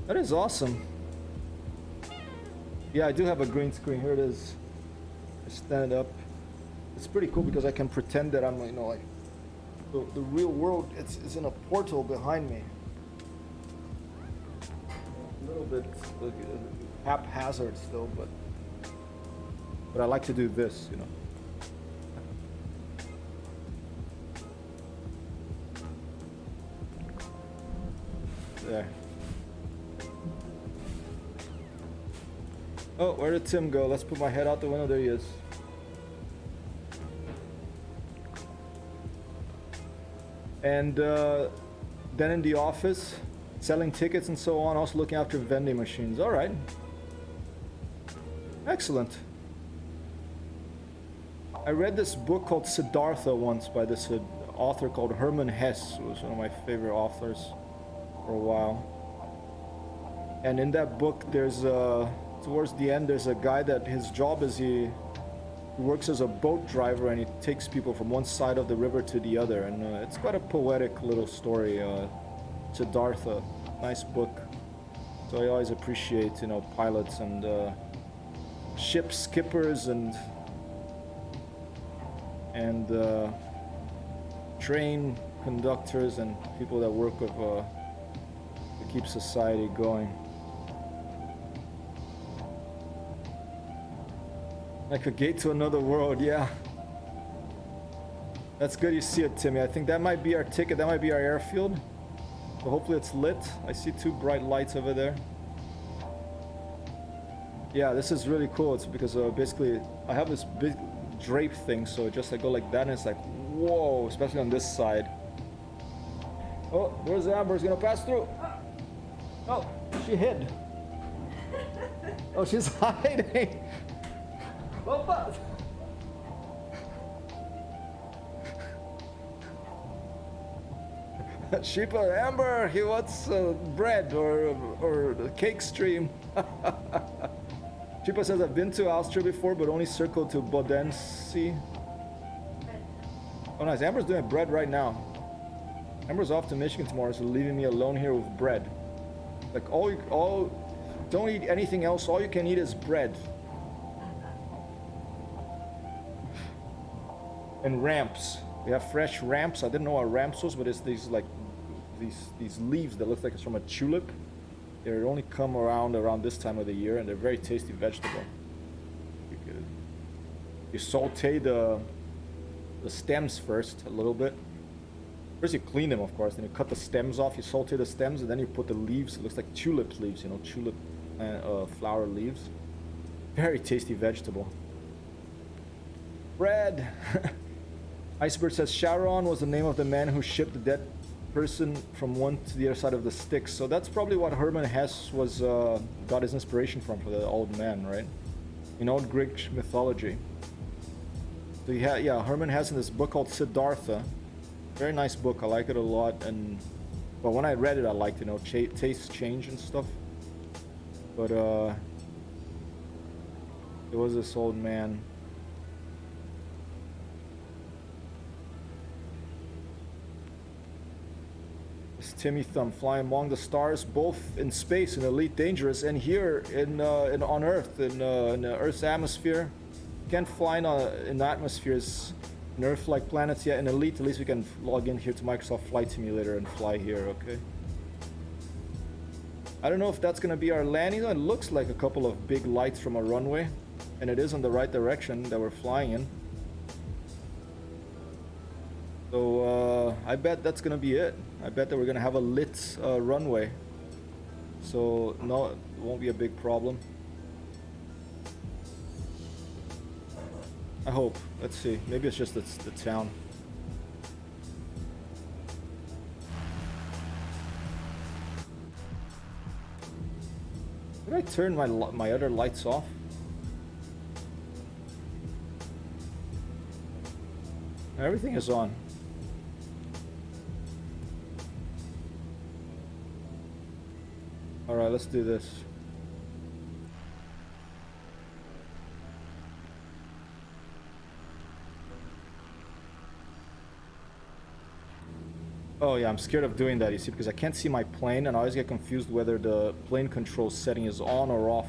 That is awesome. Yeah, I do have a green screen. Here it is. I stand up. It's pretty cool because I can pretend that I'm, you know, like the real world. It's in a portal behind me. A little bit haphazard still, but I like to do this, you know. There. Oh, where did Tim go? Let's put my head out the window. There he is. And then in the office, selling tickets and so on, also looking after vending machines. All right. Excellent. I read this book called Siddhartha once by this author called Hermann Hesse, who was one of my favorite authors for a while. And in that book, there's towards the end, there's a guy that his job is he works as a boat driver and he takes people from one side of the river to the other. And it's quite a poetic little story. Siddhartha, nice book. So I always appreciate, you know, pilots and ship skippers and train conductors and people that work with to keep society going. Like a gate to another world, yeah. That's good you see it, Timmy. I think that might be our ticket, that might be our airfield. So hopefully it's lit. I see two bright lights over there. Yeah, this is really cool. It's because basically I have this big drape thing, so just I go like that and it's like, whoa, especially on this side. Oh, there's Amber, is gonna pass through. Oh, she hid. Oh, she's hiding. Opa. Sheepa, Amber, he wants bread or the cake stream. Sheepa says, I've been to Austria before, but only circled to Bodensee. Oh, nice. Amber's doing bread right now. Amber's off to Michigan tomorrow, so leaving me alone here with bread. Like, don't eat anything else. All you can eat is bread. And ramps. We have fresh ramps. I didn't know what ramps was, but it's these like these leaves that look like it's from a tulip. They only come around this time of the year, and they're very tasty vegetable. You saute the stems first a little bit. First you clean them, of course, then you cut the stems off. You saute the stems, and then you put the leaves. It looks like tulip leaves, you know, tulip flower leaves. Very tasty vegetable. Bread. Iceberg says Sharon was the name of the man who shipped the dead person from one to the other side of the Styx. So that's probably what Hermann Hesse was got his inspiration from for the old man, right? In old Greek mythology. So yeah, Hermann Hesse in this book called Siddhartha. Very nice book. I like it a lot. But when I read it, I liked, you know, taste change and stuff. But it was this old man. Timmy Thumb flying among the stars, both in space in Elite Dangerous and here on Earth in Earth's atmosphere. Can't fly in atmospheres in Earth-like planets yet. In Elite, at least we can log in here to Microsoft Flight Simulator and fly here. Okay. I don't know if that's gonna be our landing. It looks like a couple of big lights from a runway, and it is in the right direction that we're flying in. So I bet that's gonna be it. I bet that we're gonna have a lit runway. So no, it won't be a big problem. I hope. Let's see. Maybe it's just the town. Did I turn my other lights off? Everything is on. Alright, let's do this. Oh yeah, I'm scared of doing that, you see, because I can't see my plane and I always get confused whether the plane control setting is on or off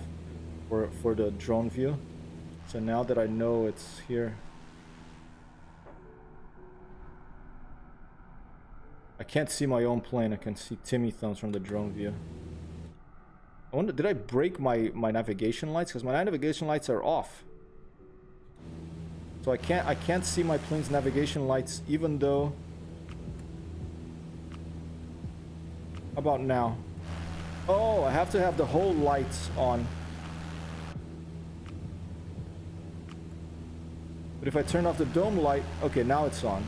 for the drone view. So now that I know it's here. I can't see my own plane, I can see Timmy thumbs from the drone view. I wonder, did I break my navigation lights? Because my navigation lights are off. So I can't see my plane's navigation lights even though... How about now? Oh, I have to have the whole lights on. But if I turn off the dome light... Okay, now it's on.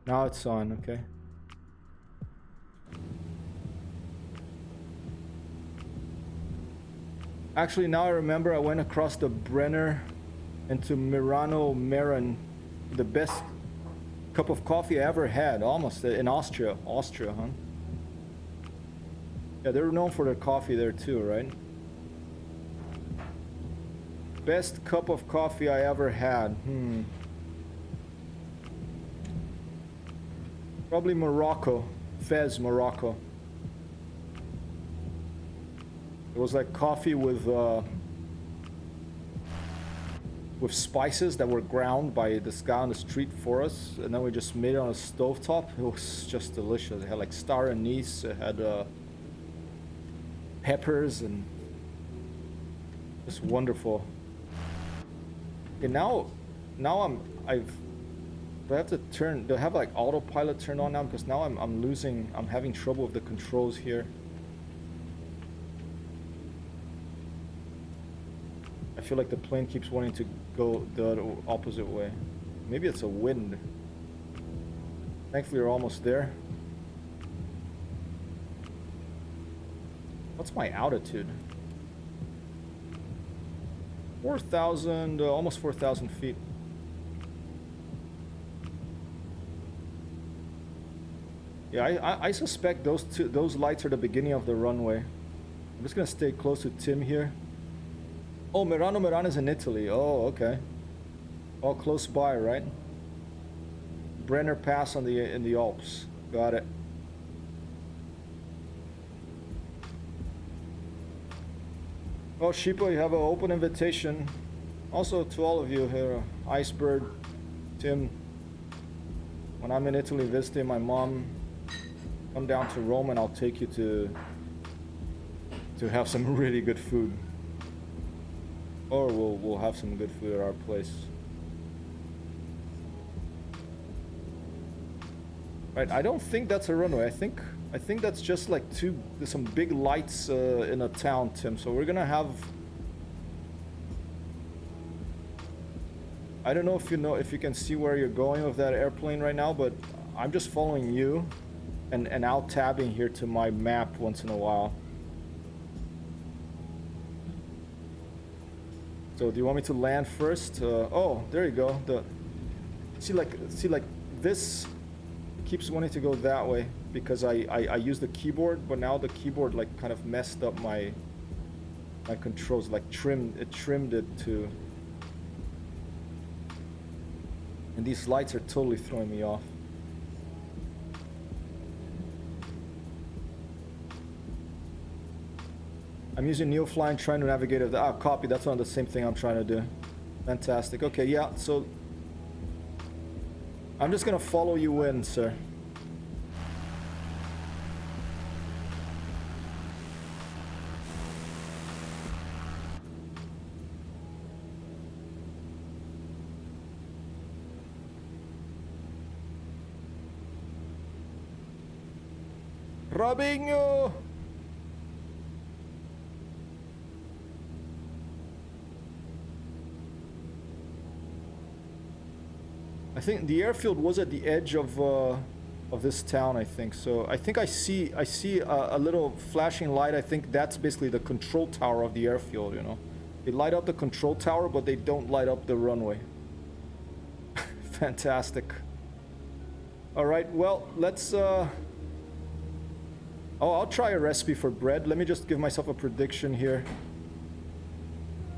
Now it's on, okay. Actually, now I remember I went across the Brenner into Murano Marin. The best cup of coffee I ever had, almost, in Austria. Austria, huh? Yeah, they're known for their coffee there too, right? Best cup of coffee I ever had. Probably Morocco. Fez, Morocco. It was like coffee with spices that were ground by this guy on the street for us, and then we just made it on a stovetop. It was just delicious. It had like star anise, it had peppers, and just wonderful. Okay, now do I have to turn? Do I have like autopilot turned on now? Because now I'm having trouble with the controls here. I feel like the plane keeps wanting to go the opposite way. Maybe it's a wind. Thankfully, we're almost there. What's my altitude? 4,000, almost 4,000 feet. Yeah, I suspect those lights are the beginning of the runway. I'm just gonna stay close to Tim here. Oh, Murano is in Italy. Oh, okay. All close by, right? Brenner Pass in the Alps. Got it. Well, Sheepa, you have an open invitation. Also to all of you here, Icebird, Tim. When I'm in Italy visiting my mom, come down to Rome and I'll take you to have some really good food. Or we'll have some good food at our place. Right, I don't think that's a runway. I think that's just like some big lights in a town, Tim. So we're gonna have... I don't know if you can see where you're going with that airplane right now, but I'm just following you and out-tabbing here to my map once in a while. So do you want me to land first? Oh, there you go. See like this keeps wanting to go that way because I use the keyboard, but now the keyboard like kind of messed up my controls, like trimmed it to, and these lights are totally throwing me off. I'm using Neofly and trying to navigate it. Ah, copy. That's not the same thing I'm trying to do. Fantastic. Okay, yeah, so I'm just gonna follow you in, sir. Robinho! I think the airfield was at the edge of of this town, I think. So I think I see a little flashing light. I think that's basically the control tower of the airfield, you know. They light up the control tower, but they don't light up the runway. Fantastic. All right, well, let's oh, I'll try a recipe for bread. Let me just give myself a prediction here.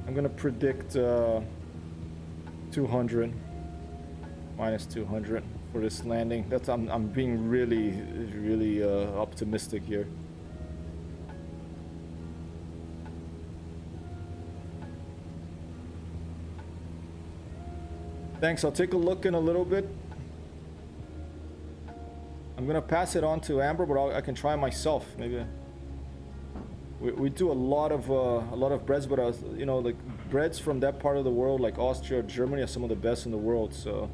I'm gonna predict 200 minus 200 for this landing. That's I'm being really optimistic here. Thanks. I'll take a look in a little bit. I'm gonna pass it on to Amber, but I can try myself. Maybe we do a lot of breads, but you know, like breads from that part of the world, like Austria, Germany, are some of the best in the world. So,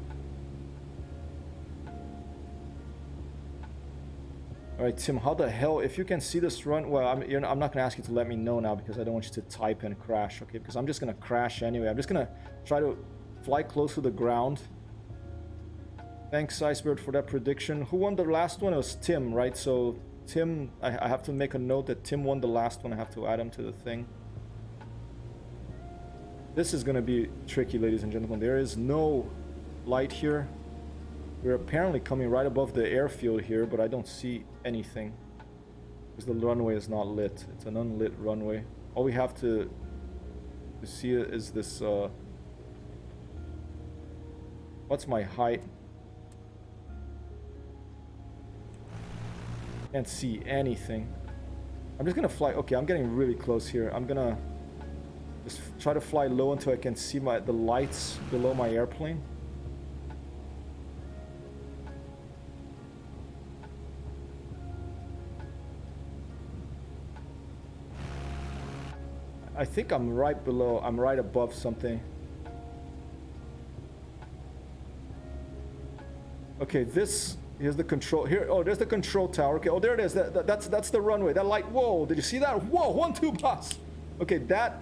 all right, Tim, how the hell? If you can see this run, well, I'm not gonna ask you to let me know now because I don't want you to type and crash, okay? Because I'm just gonna crash anyway. I'm just gonna try to fly close to the ground. Thanks, Icebird, for that prediction. Who won the last one? It was Tim, right? So Tim, I have to make a note that Tim won the last one. I have to add him to the thing. This is gonna be tricky, ladies and gentlemen. There is no light here. We're apparently coming right above the airfield here, but I don't see anything because the runway is not lit. It's an unlit runway. All we have to see is this. What's my height? Can't see anything. I'm just gonna fly. Okay, I'm getting really close here. I'm gonna just try to fly low until I can see the lights below my airplane. I think I'm right below. I'm right above something. Okay, here's the control. Here, oh, there's the control tower. Okay, oh, there it is. That's the runway. That light. Whoa, did you see that? Whoa, 1, 2 plus. Okay, that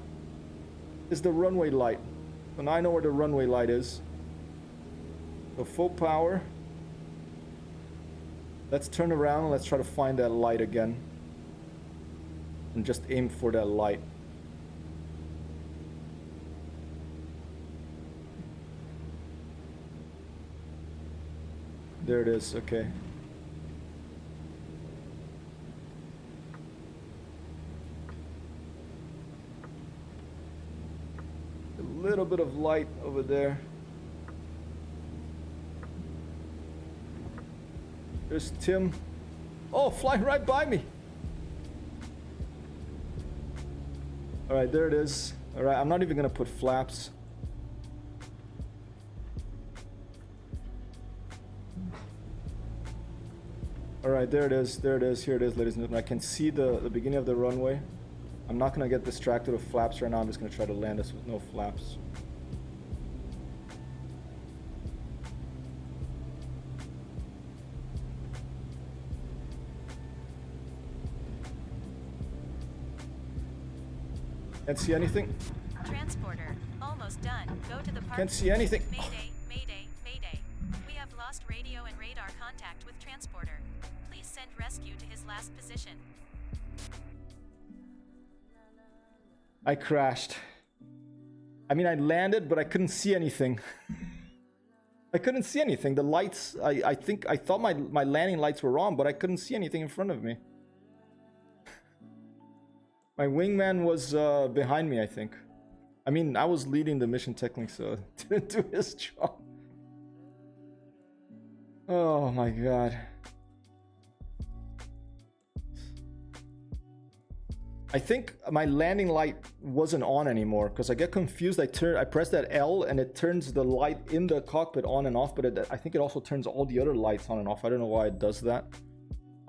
is the runway light. So now I know where the runway light is. So full power. Let's turn around and let's try to find that light again. And just aim for that light. There it is, okay. A little bit of light over there. There's Tim. Oh, flying right by me. All right, there it is. All right, I'm not even gonna put flaps. All right, there it is, there it is, here it is, ladies and gentlemen. I can see the beginning of the runway. I'm not gonna get distracted with flaps right now. I'm just gonna try to land this with no flaps. Can't see anything. Transporter, almost done. Go to the park. Can't see anything. Mayday, mayday, mayday. We have lost radio and radar contact with transporter. Please send rescue to his last position. I crashed. I mean, I landed, but I couldn't see anything. I couldn't see anything. The lights, I thought my landing lights were on, but I couldn't see anything in front of me. My wingman was behind me, I think. I mean, I was leading the mission technically, so didn't do his job. Oh my god. I think my landing light wasn't on anymore because I get confused. I press that L and it turns the light in the cockpit on and off, but I think it also turns all the other lights on and off. I don't know why it does that.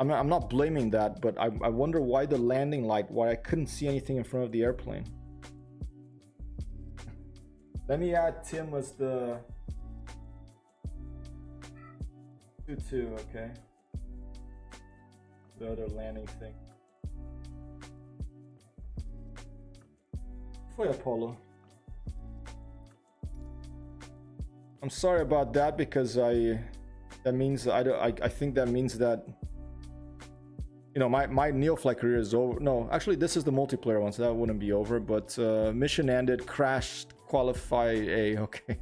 I'm not blaming that, but I wonder why the landing light, why I couldn't see anything in front of the airplane. Let me add Tim as the 2-2, okay. The other landing thing. For Apollo. I'm sorry about that because that That means I think that means that, you know, my Neofly career is over. No, actually, this is the multiplayer one, so that wouldn't be over. But mission ended, crashed, qualify A. Okay.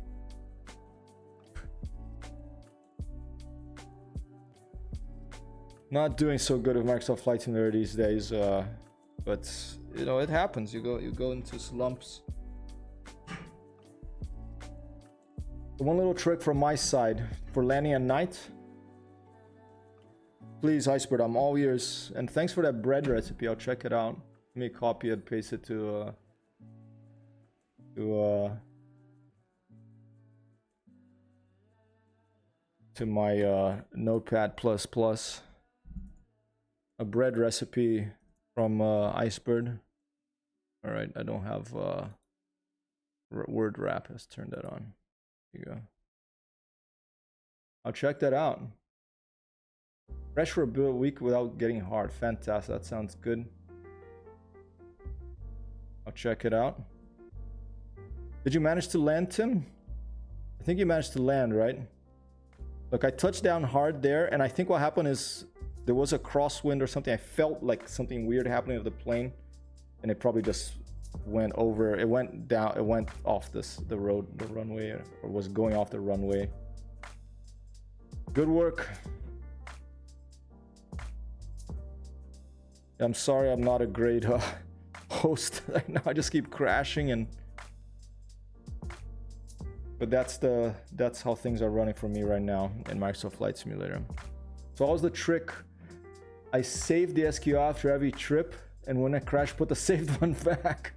Not doing so good with Microsoft Flight Simulator these days, but you know, it happens. You go into slumps. One little trick from my side for landing at night. Please, Iceberg, I'm all ears. And thanks for that bread recipe. I'll check it out. Let me copy it, paste it to my Notepad++. A bread recipe from Iceberg. All right, I don't have word wrap. Let's turn that on. There you go. I'll check that out. Fresh for a week without getting hard. Fantastic. That sounds good. I'll check it out. Did you manage to land, Tim? I think you managed to land, right? Look, I touched down hard there, and I think what happened is there was a crosswind or something. I felt like something weird happening to the plane, and it probably just went over. It went down. It went off the runway, or was going off the runway. Good work. I'm sorry, I'm not a great host right now. I just keep crashing, but that's how things are running for me right now in Microsoft Flight Simulator. So what was the trick? I saved the SQ after every trip, and when I crash, put the saved one back.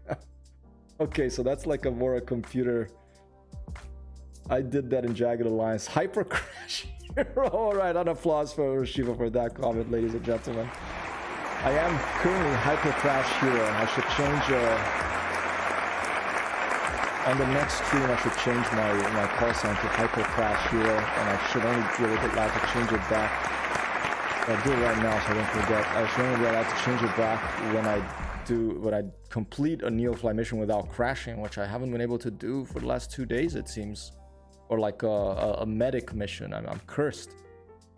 Okay, so that's like a computer. I did that in Jagged Alliance. Hyper crash hero. All right, an applause for Shiva for that comment, ladies and gentlemen. I am currently Hyper Crash Hero. I should change, on the next stream, I should change my call sign to Hyper Crash Hero, and I should only be allowed to change it back. I'll do it right now so I don't forget. I should only be allowed to change it back when I complete a Neofly mission without crashing, which I haven't been able to do for the last 2 days, it seems. Or like a medic mission. I'm cursed.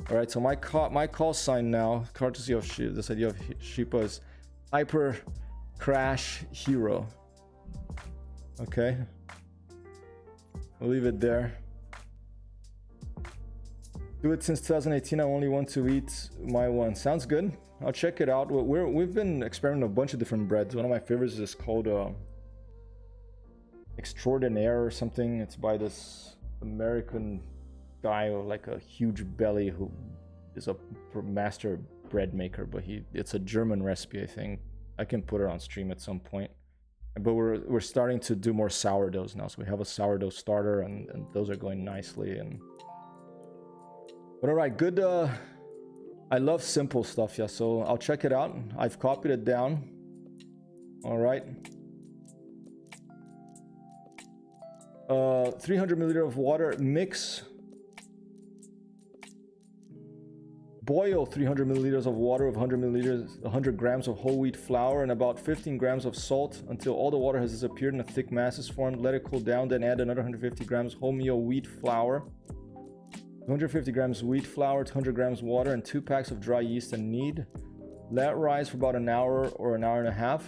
All right, so my call sign now, courtesy of this idea of Shipa, is Hyper Crash Hero. Okay, we'll leave it there. Do it since 2018. I only want to eat my one. Sounds good. I'll check it out. We've been experimenting with a bunch of different breads. One of my favorites is called Extraordinaire or something. It's by this American guy with like a huge belly who is a master bread maker, but it's a German recipe. I think I can put it on stream at some point. But we're starting to do more sourdoughs now, so we have a sourdough starter, and those are going nicely. But all right, good. I love simple stuff, yeah. So I'll check it out. I've copied it down. All right. 300 milliliters of water. Mix. Boil 300 milliliters of water with 100 grams of whole wheat flour and about 15 grams of salt until all the water has disappeared and a thick mass is formed. Let it cool down, then add another 150 grams wholemeal wheat flour, 250 grams wheat flour, 200 grams water, and 2 packs of dry yeast and knead. Let rise for about an hour or an hour and a half,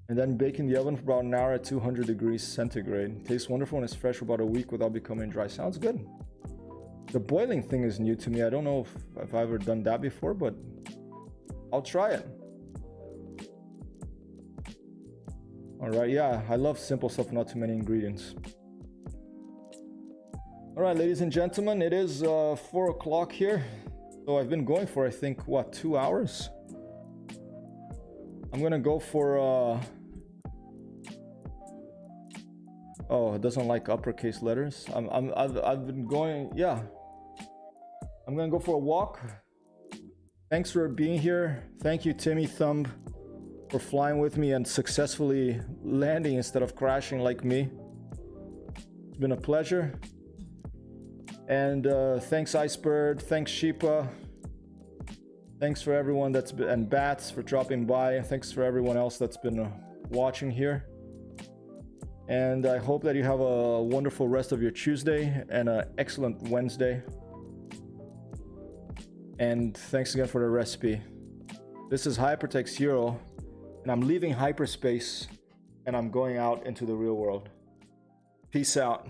and then bake in the oven for about an hour at 200 degrees centigrade. Tastes wonderful and is fresh for about a week without becoming dry. Sounds good. The boiling thing is new to me. I don't know if I've ever done that before, but I'll try it. All right, yeah, I love simple stuff, not too many ingredients. All right, ladies and gentlemen, it is 4 o'clock here. So I've been going for, I think, what, 2 hours? I'm gonna go for, oh, it doesn't like uppercase letters. I've been going, yeah. I'm gonna go for a walk. Thanks for being here. Thank you, Timmy Thumb, for flying with me and successfully landing instead of crashing like me. It's been a pleasure. And thanks, Icebird. Thanks, Sheepa. Thanks for everyone that's been, and Bats for dropping by. Thanks for everyone else that's been watching here. And I hope that you have a wonderful rest of your Tuesday and an excellent Wednesday. And thanks again for the recipe. This is Hypertext Hero, and I'm leaving hyperspace and I'm going out into the real world. Peace out.